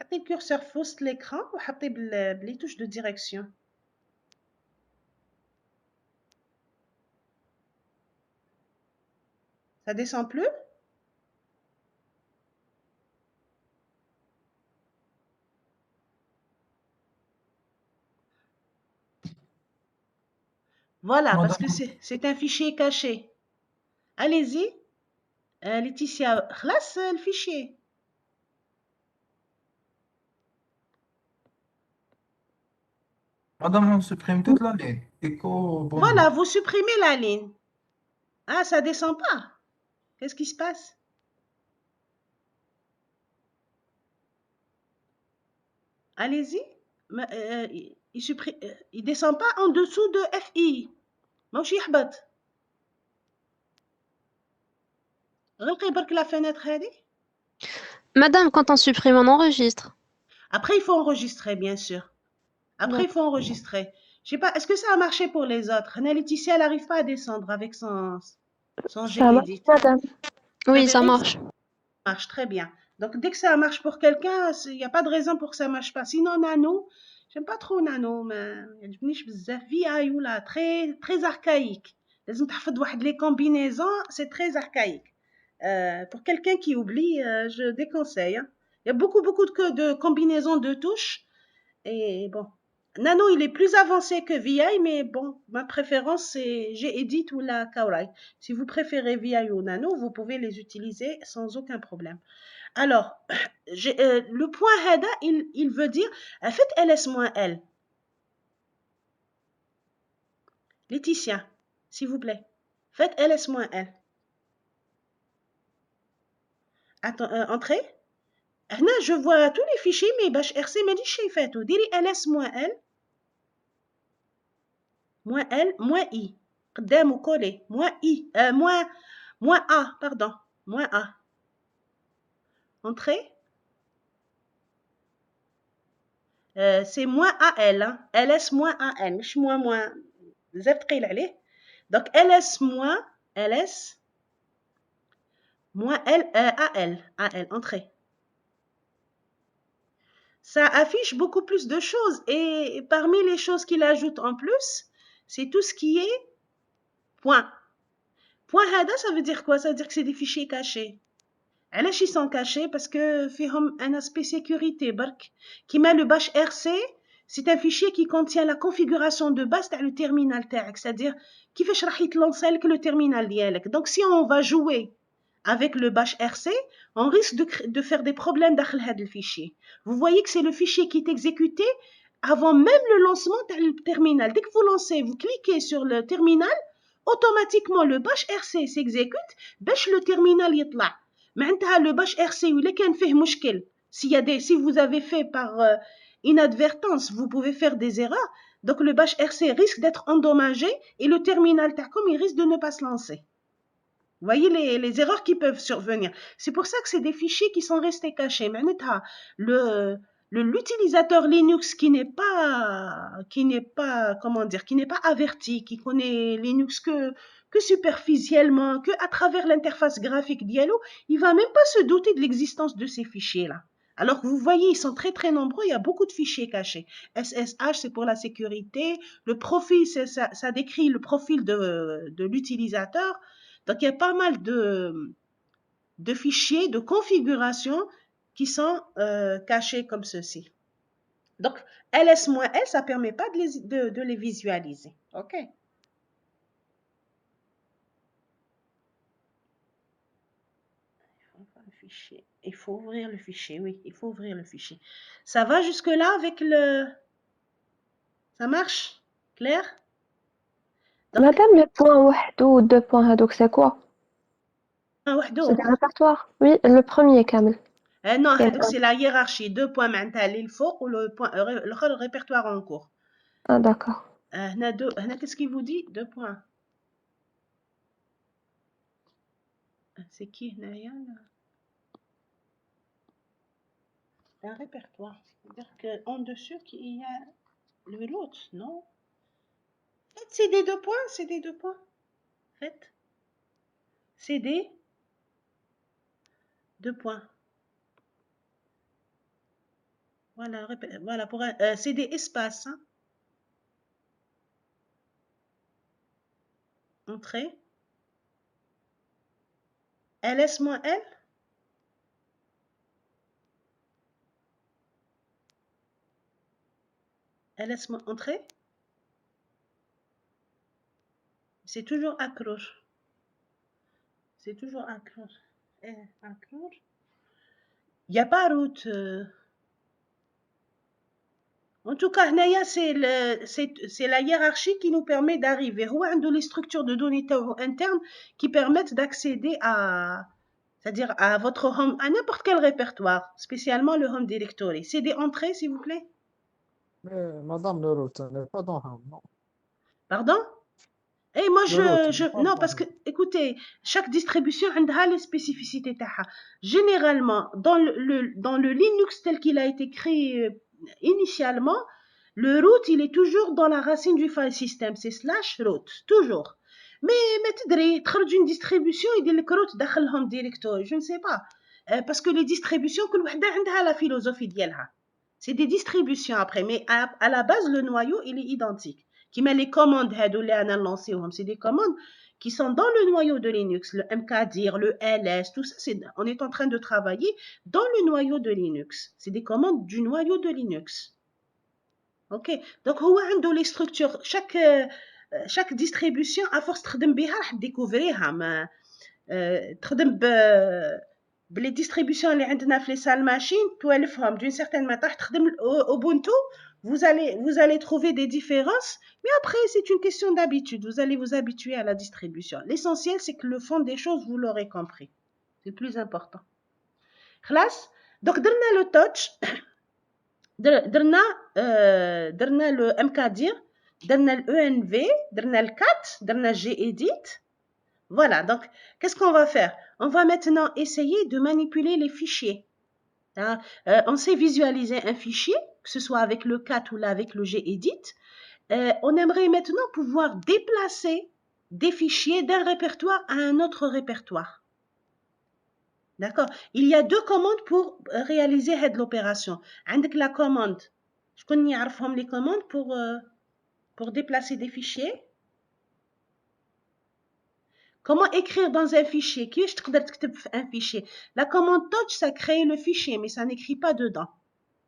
حطي le curseur في وسط l'écran وحطي les touches de direction. Ça descend plus? Voilà, parce que c'est un fichier caché. Allez-y. Laetitia, خلاص le fichier. Madame, on supprime toute la ligne. Echo, bonjour. Voilà, vous supprimez la ligne. Ah, ça descend pas. Qu'est-ce qui se passe? Allez-y. Il descend pas en dessous de FI. ماهوش يهبط. غلقي برك la fenêtre هذه. Madame, quand on supprime, on enregistre. Après, il faut enregistrer, bien sûr. Après, il faut enregistrer. Je sais pas, est-ce que ça a marché pour les autres? Laetitia, elle n'arrive pas à descendre avec son Gedit. Madame. Oui, ça marche. Ça marche très bien. Donc, dès que ça marche pour quelqu'un, il n'y a pas de raison pour que ça ne marche pas. Sinon, Nano, j'aime pas trop Nano, mais VI ou là, très, très archaïque. Les combinaisons, c'est très archaïque. Pour quelqu'un qui oublie, je déconseille. Hein. Il y a beaucoup de combinaisons de touches. Et bon, Nano, il est plus avancé que VI, mais bon, ma préférence, c'est Gedit ou la Cowrite. Si vous préférez VI ou Nano, vous pouvez les utiliser sans aucun problème. Alors, le point Hada, il veut dire, faites ls-l. Laetitia, s'il vous plaît, faites ls-l. Attends, entrez. Là, je vois tous les fichiers, mais bashrc m'a dit chez Fatou. Diri ls-l. Moins L, moins I. قدام ou collé. Moins I. Moins A, pardon. Moins A. Entrée. C'est moins AL. Hein. LS moins AN. مش moins. بزاف ثقيل عليه. Donc LS moins LS moins AL. Entrée. Ça affiche beaucoup plus de choses. Et parmi les choses qu'il ajoute en plus, c'est tout ce qui est point. Point هذا, ça veut dire quoi? Ça veut dire que c'est des fichiers cachés. علاش ils sont cachés? Parce que فيهم un aspect sécurité برك. Qui met le bash RC, c'est un fichier qui contient la configuration de base تاع le terminal تاعك, c'est-à-dire كيفاش راح يتلونسا لك le terminal ديالك. Donc si on va jouer avec le bash RC, on risque de faire des problèmes داخل هذا الfichier. Vous voyez que c'est le fichier qui est exécuté avant même le lancement du terminal. Dès que vous lancez, vous cliquez sur le terminal, automatiquement le bash RC s'exécute باش le terminal يطلع. معناتها le bash RC إلا كان فيه مشكل, si vous avez fait par inadvertance, vous pouvez faire des erreurs. Donc le bash RC risque d'être endommagé et le terminal TACOM il risque de ne pas se lancer. Vous voyez les erreurs qui peuvent survenir. C'est pour ça que c'est des fichiers qui sont restés cachés. معناتها l'utilisateur Linux qui n'est pas comment dire, qui n'est pas averti, qui connaît Linux que superficiellement, que à travers l'interface graphique d'Yellow, il va même pas se douter de l'existence de ces fichiers là. Alors que vous voyez, ils sont très très nombreux, il y a beaucoup de fichiers cachés. SSH c'est pour la sécurité, le profil ça décrit le profil de l'utilisateur. Donc il y a pas mal de fichiers de configuration qui sont cachés comme ceci. Donc, ls-l, ça ne permet pas de les visualiser. OK. Il faut ouvrir le fichier, oui, il faut ouvrir le fichier. Ça va jusque-là avec le... Ça marche? Claire? Donc, Madame, le point 1 ou 2 points هذوك c'est quoi? C'est des répertoires. Oui, le premier كامل. Non, c'est la hiérarchie. 2 points معناتها للفوق ou le répertoire en cours. Ah d'accord. Qu'est-ce qu'il vous dit? 2 points. C'est qui, Naya? Un répertoire. C'est-à-dire qu'en dessus, il y a le route, non? En fait, c'est des 2 points, c'est des 2 points. En fait, c'est des 2 points. Voilà, c'est des espaces. Hein. Entrée. ls-l. ls-entrée. C'est toujours accroche. C'est toujours accroche. Accroche. Il n'y a pas route. En tout cas, Naya, c'est la hiérarchie qui nous permet d'arriver. Ou les structures de données internes qui permettent d'accéder c'est-à-dire à votre home, à n'importe quel répertoire, spécialement le home directory. C'est des entrées, s'il vous plaît. Mais madame, le route n'est pas dans Home, non. Pardon? Et moi, non, parce que, Home. écoutez, chaque distribution a les spécificités. Généralement, dans le Linux tel qu'il a été créé initialement, le root, il est toujours dans la racine du file system, c'est /root, toujours. Mais تدري تخرج une distribution يدير لك root داخل home directory, je ne sais pas. Parce que les distributions, كل وحدة عندها la philosophie ديالها. C'est des distributions après, mais à la base, le noyau, il est identique. Qui met les commandes, c'est des commandes qui sont dans le noyau de Linux, le mkdir, le ls, tout ça, on est en train de travailler dans le noyau de Linux. C'est des commandes du noyau de Linux. Ok, donc les structures, chaque distribution, à force de découvrir, les distributions اللي عندنا في les salles machines, توالفهم d'une certaine manière, Ubuntu, vous allez trouver des différences, mais après c'est une question d'habitude, vous allez vous habituer à la distribution. L'essentiel c'est que le fond des choses vous l'aurez compris, c'est le plus important. خلاص donc درنا le touch, درنا le mkdir, درنا le env, درنا le cat, درنا gedit. Voilà, donc qu'est-ce qu'on va faire? On va maintenant essayer de manipuler les fichiers. On sait visualiser un fichier, que ce soit avec le cat ou là avec le gedit. On aimerait maintenant pouvoir déplacer des fichiers d'un répertoire à un autre répertoire. D'accord? Il y a 2 commandes pour réaliser l'opération. Avec la commande, je connais les commandes pour déplacer des fichiers. Comment écrire dans un fichier? Qui je peux écrire un fichier? La commande touch, ça crée le fichier, mais ça n'écrit pas dedans.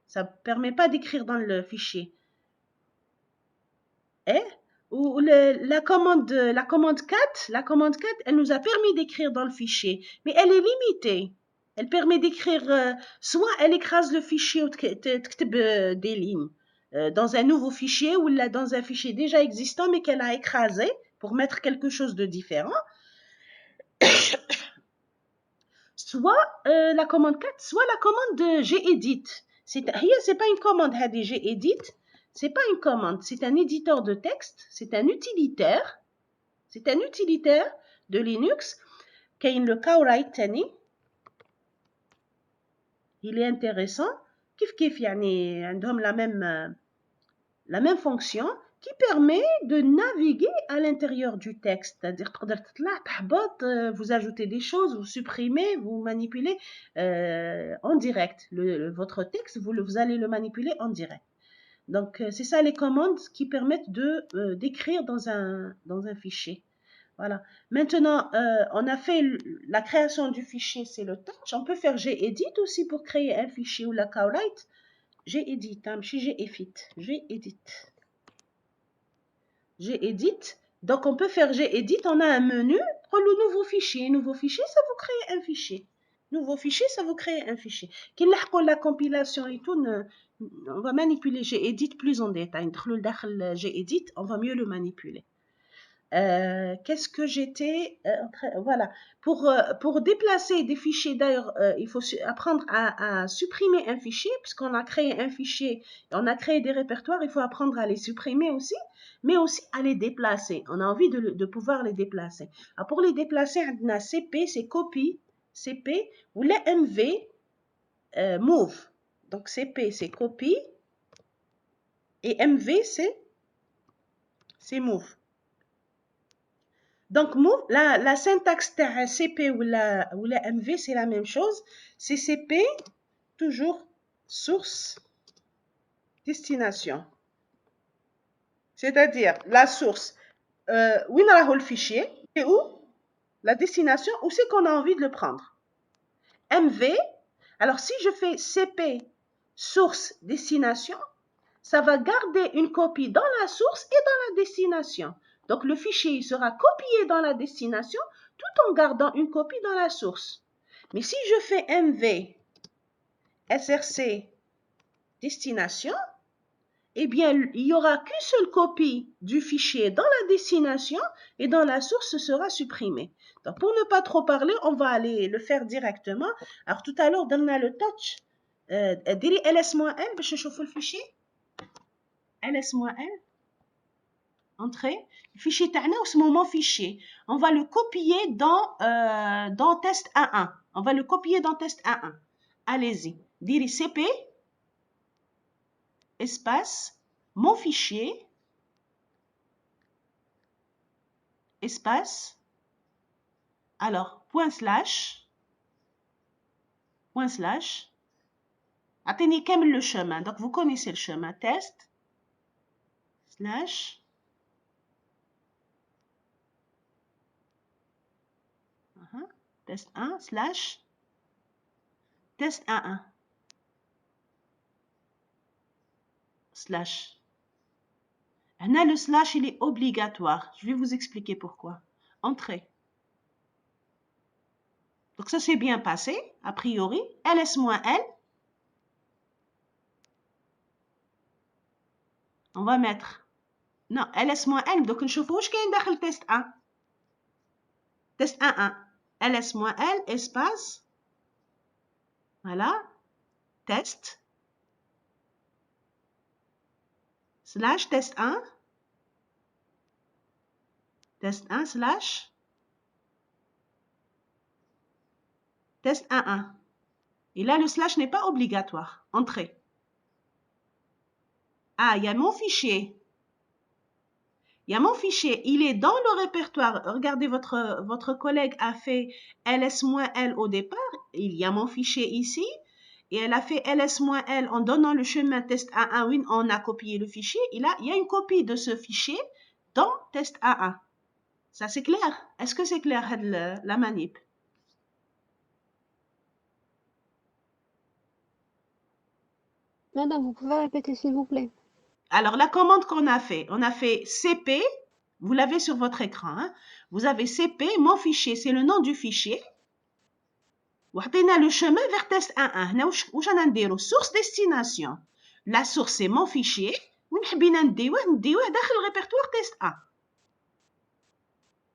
Ça ne permet pas d'écrire dans le fichier. Ou la commande cat, elle nous a permis d'écrire dans le fichier, mais elle est limitée. Elle permet d'écrire, soit elle écrase le fichier ou des lignes. dans un nouveau fichier ou là dans un fichier déjà existant mais qu'elle a écrasé pour mettre quelque chose de différent. Soit la commande 4, soit la commande de gedit. C'est pas une commande gedit, c'est pas une commande, c'est un éditeur de texte, c'est un utilitaire de Linux. كاين le Cowrite تاني. Il est intéressant. كيف يعني عندهم la même fonction qui permet de naviguer à l'intérieur du texte. C'est-à-dire, vous ajoutez des choses, vous supprimez, vous manipulez en direct. Votre texte, vous allez le manipuler en direct. Donc, c'est ça les commandes qui permettent d'écrire dans un fichier. Voilà. Maintenant, on a fait la création du fichier, c'est le touch. On peut faire gedit aussi pour créer un fichier ou la Cowrite. Gedit, gedit. Donc, on peut faire gedit. On a un menu pour le nouveau fichier. Nouveau fichier, ça vous crée un fichier. Nouveau fichier, ça vous crée un fichier. Quand la compilation et tout, on va manipuler gedit plus en détail. Gedit, on va mieux le manipuler. Qu'est-ce que j'étais voilà, pour déplacer des fichiers, d'ailleurs, il faut apprendre à supprimer un fichier, puisqu'on a créé un fichier, on a créé des répertoires, il faut apprendre à les supprimer aussi, mais aussi à les déplacer. On a envie de pouvoir les déplacer. Alors, pour les déplacer, on a CP, c'est copy, CP, ou les MV, move. Donc, CP, c'est copy, et MV, c'est move. Donc, move, la syntaxe de CP ou la MV, c'est la même chose. C'est CP, toujours source, destination. C'est-à-dire, la source, où on a le fichier, et où la destination, où c'est qu'on a envie de le prendre. MV, alors si je fais CP, source, destination, ça va garder une copie dans la source et dans la destination. Donc, le fichier il sera copié dans la destination tout en gardant une copie dans la source. Mais si je fais MV, SRC, destination, eh bien, il n'y aura qu'une seule copie du fichier dans la destination et dans la source, ce sera supprimé. Donc, pour ne pas trop parler, on va aller le faire directement. Alors, tout à l'heure, on a le touch. Diri ls-l, je chauffe le fichier. ls-l. Entrée. Le fichier تاعنا اسمه mon fichier. On va le copier dans test 1.1. On va le copier dans test 1.1. Allez-y. Diri CP espace mon fichier espace alors // atteignez comme le chemin. Donc vous connaissez le chemin. Test / test 1 / test 1.1 /. Là, le slash, il est obligatoire. Je vais vous expliquer pourquoi. Entrée. Donc, ça s'est bien passé, a priori. ls-l. On va mettre... Non, ls-l. Donc, je vois qu'il y a un test 1. Test 1.1. ls-l, espace. Voilà. Test. / test 1. Test 1 / test 1.1. Et là, le slash n'est pas obligatoire. Entrée. Ah, il y a mon fichier. Il y a mon fichier. Il est dans le répertoire. Regardez, votre collègue a fait ls-l au départ. Il y a mon fichier ici. Et elle a fait ls-l en donnant le chemin test 1.1. Oui, on a copié le fichier. Il y a une copie de ce fichier dans test 1.1. Ça, c'est clair? Est-ce que c'est clair, la manip? Madame, vous pouvez répéter s'il vous plaît? Alors, la commande qu'on a fait, on a fait CP, vous l'avez sur votre écran, hein? Vous avez CP, mon fichier, c'est le nom du fichier. وحطينا le chemin vers test 1.1. هنا واش رانا نديرو source destination. La source, c'est mon fichier. ونحبينا نديوه داخل le répertoire test 1.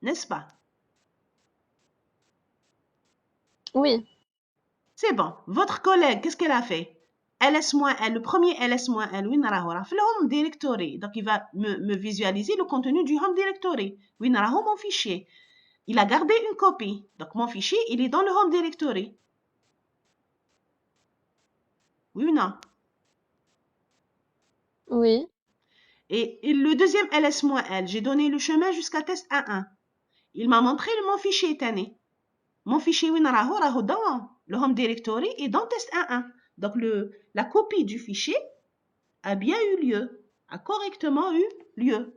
N'est-ce pas? Oui. C'est bon. Votre collègue, qu'est-ce qu'elle a fait? ls-l, le premier ls-l, وين راهو راه في الهوم directory. Donc, il va me visualiser le contenu du home directory. وين راهو mon fichier. Il a gardé une copie. Donc, mon fichier, il est dans le home directory. Oui ou non? Oui. Et le deuxième ls-l, j'ai donné le chemin jusqu'à test 1.1. Il m'a montré mon fichier tanné. Mon fichier وين راهو dans le home directory et dans test 1.1. Donc, la copie du fichier a bien eu lieu, a correctement eu lieu.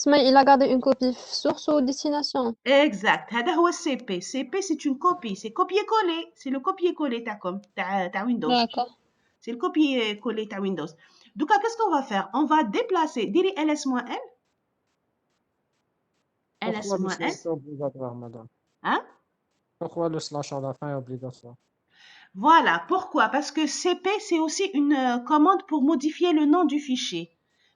Il a gardé une copie source ou destination. Exact. هذا هو CP. CP, c'est une copie. C'est copier-coller. C'est le copier-coller تاع Windows. D'accord. C'est le copier-coller تاع Windows. Donc, qu'est-ce qu'on va faire? On va déplacer. Diri ls-l. Pourquoi le ls-l. slash est obligatoire, madame? Hein? Pourquoi le slash à la fin est obligatoire? Voilà. Pourquoi? Parce que CP, c'est aussi une commande pour modifier le nom du fichier.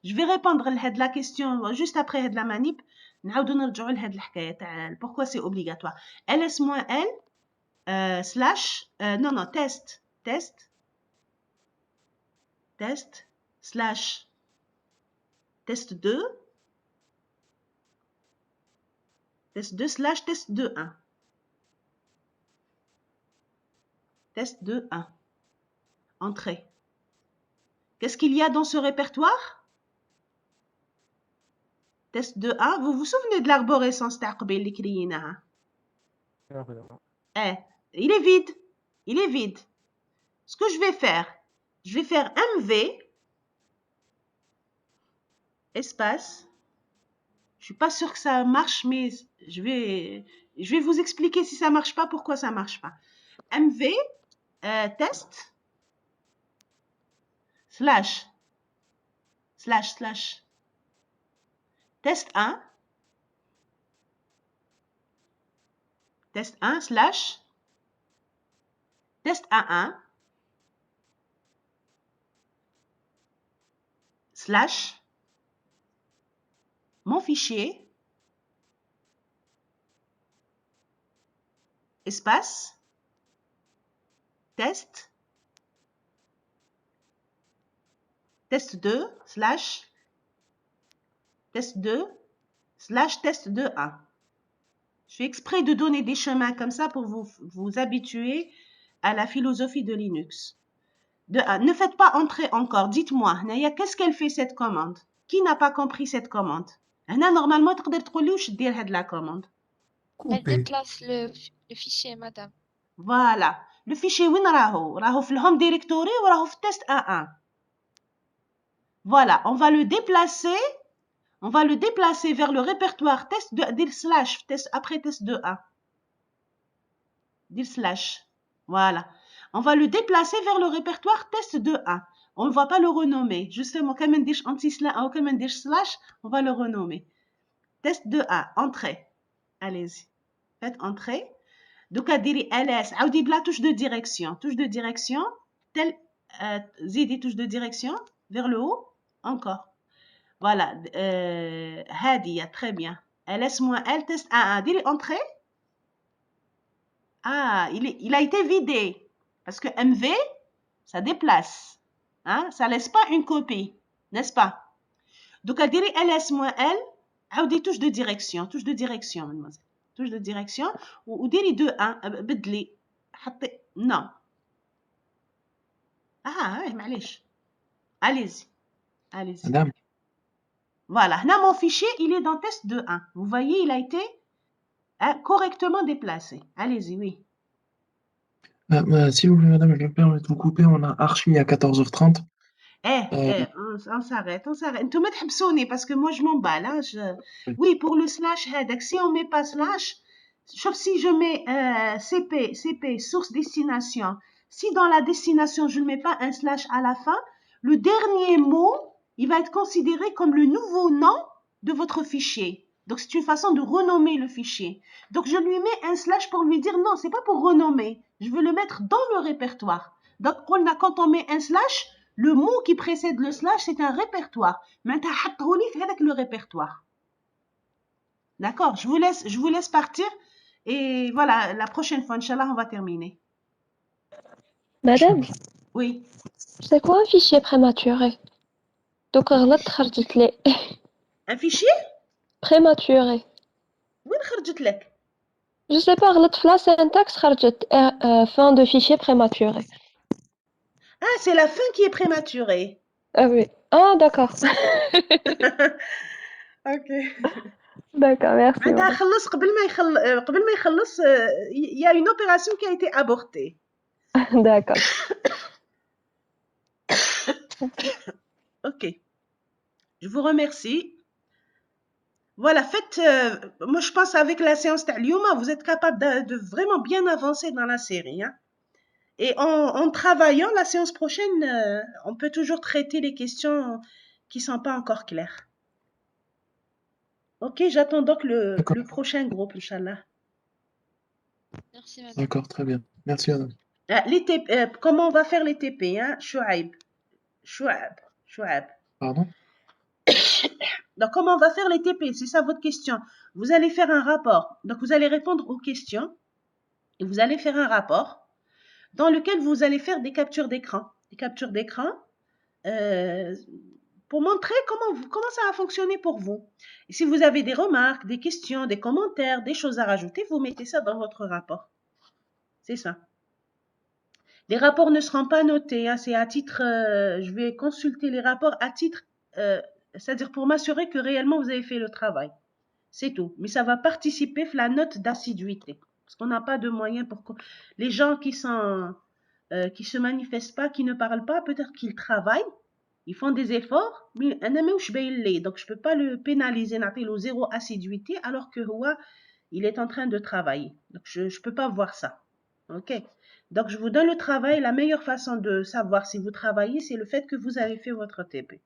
Je vais répondre à la question juste après la manip. نعاودو نرجعوا لهاد الحكايه تاع pourquoi c'est obligatoire. ls-l slash non test slash test2 slash test2.1 test2.1 entrée. Qu'est-ce qu'il y a dans ce répertoire? Test 2A, vous vous souvenez de l'arborescence تاع اللي كريناها? Il est vide. Il est vide. Ce que je vais faire MV espace. Je suis pas sûre que ça marche, mais je vais vous expliquer si ça marche pas, pourquoi ça marche pas. MV test slash test 1 slash test 1.1 slash mon fichier espace test 2 slash test 2 slash test 2.1. Je fais exprès de donner des chemins comme ça pour vous habituer à la philosophie de Linux. Ne faites pas entrer encore. Dites-moi, Naya, qu'est-ce qu'elle fait cette commande? Qui n'a pas compris cette commande? Normalement, تقدر تقولي واش دير هاد la commande. Elle déplace le fichier, madame. Voilà. Le fichier وين راهو؟ راهو في الهوم ديريكتوري وراهو في test 1.1. Voilà, on va le déplacer vers le répertoire test 2, dire slash test après test 2.1. Dire slash. Voilà. On va le déplacer vers le répertoire test 2.1. On ne va pas le renommer. Justement, comme on dit anti-slash ou comme on dit slash, on va le renommer. Test 2.1, entrée. Allez-y. Faites entrée. Donc, à dire ls, on dit la touche de direction. Touche de direction, tel, zidi touche de direction, vers le haut, encore. Voilà. Hadia, très bien. ls-l, test 1.1. Dire entrée. Ah, il a été vidé. Parce que MV, ça déplace. Hein? Ça laisse pas une copie. N'est-ce pas? Donc, à dire ls-l, ou des touches de direction. Touche de direction, mademoiselle. Touche de direction. Ou dire 2.1. بدلي. Non. Ah, oui, معليش. Allez-y. Allez-y. Madame, Voilà. Là, mon fichier, il est dans test 2.1. Vous voyez, il a été correctement déplacé. Allez-y, oui. s'il vous plaît, madame, je me permets de vous couper. On a archi à 14h30. On s'arrête. انتم ما تحبسوني parce que moi je m'emballe. Hein, Oui, pour le slash header, si on met pas slash, sauf si je mets CP, source destination. Si dans la destination, je ne mets pas un slash à la fin, le dernier mot, il va être considéré comme le nouveau nom de votre fichier. Donc, c'est une façon de renommer le fichier. Donc, je lui mets un slash pour lui dire non, c'est pas pour renommer. Je veux le mettre dans le répertoire. Donc, quand on met un slash, le mot qui précède le slash, c'est un répertoire. Maintenant, حطهولي في هذاك le répertoire. D'accord, je vous laisse partir. Et voilà, la prochaine fois, Inch'Allah, on va terminer. Madame, Oui. c'est quoi un fichier prématuré? Donc, غلطت خرجت لي. Un fichier? Prématuré. وين خرجت لك؟ Je sais pas, غلطت في la syntaxe خرجت fin de fichier prématuré. Ah, c'est la fin qui est prématurée. Ah oui. Ah, d'accord. Ok. D'accord, merci. معناتها madame. خلص قبل ما يخلص il y a une opération qui a été abortée. D'accord. Ok. Je vous remercie. Voilà, faites. Moi, je pense avec la séance Taliouma, vous êtes capable de vraiment bien avancer dans la série. Hein. Et en travaillant, la séance prochaine, on peut toujours traiter les questions qui ne sont pas encore claires. Ok, j'attends donc D'accord. le prochain groupe, Inch'Allah. Merci, madame. D'accord, très bien. Merci, madame. Comment on va faire les TP, hein? Chouaib. Pardon? Donc, comment on va faire les TP? C'est ça votre question. Vous allez faire un rapport. Donc, vous allez répondre aux questions et vous allez faire un rapport dans lequel vous allez faire des captures d'écran. Des captures d'écran pour montrer comment ça a fonctionné pour vous. Et si vous avez des remarques, des questions, des commentaires, des choses à rajouter, vous mettez ça dans votre rapport. C'est ça. Les rapports ne seront pas notés. Hein, c'est à titre... je vais consulter les rapports à titre... c'est-à-dire pour m'assurer que réellement vous avez fait le travail. C'est tout. Mais ça va participer à la note d'assiduité. Parce qu'on n'a pas de moyens pour... Les gens qui se manifestent pas, qui ne parlent pas, peut-être qu'ils travaillent, ils font des efforts, mais donc je peux pas le pénaliser, le zéro assiduité, alors que il est en train de travailler. Donc je peux pas voir ça. Ok. Donc je vous donne le travail. La meilleure façon de savoir si vous travaillez, c'est le fait que vous avez fait votre TP.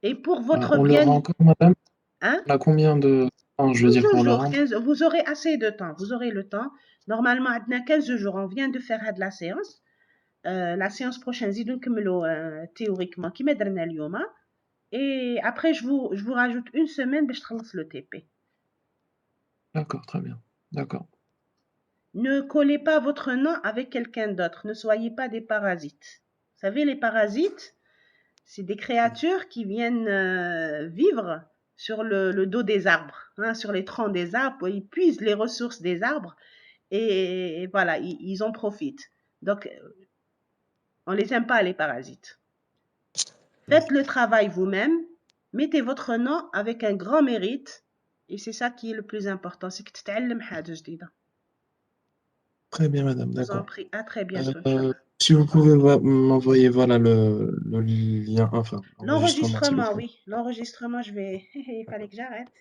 Et pour votre On le bien, rend encore, madame? hein? On a combien de temps, je veux dire, 15 pour le jours, rendre? 15, vous aurez assez de temps. Vous aurez le temps. Normalement, à 15 jours, on vient de faire de la séance. La séance prochaine, زيدو نكملوا théoriquement كيما درنا اليوم. Et après, je vous rajoute une semaine باش تخلص le TP. D'accord, très bien. D'accord. Ne collez pas votre nom avec quelqu'un d'autre. Ne soyez pas des parasites. Vous savez, les parasites, c'est des créatures qui viennent vivre sur le dos des arbres, hein, sur les troncs des arbres. Ils puisent les ressources des arbres et voilà, ils en profitent. Donc, on les aime pas, les parasites. Faites le travail vous-même. Mettez votre nom avec un grand mérite. Et c'est ça qui est le plus important. C'est que tu t'allumes حاجة جديدة. Très bien, madame, Je vous en d'accord. prie. À très bientôt, Inch'Allah. Si vous pouvez m'envoyer voilà, le lien, enfin, l'enregistrement, s'il vous L'enregistrement, plaît. oui. L'enregistrement, il fallait que j'arrête.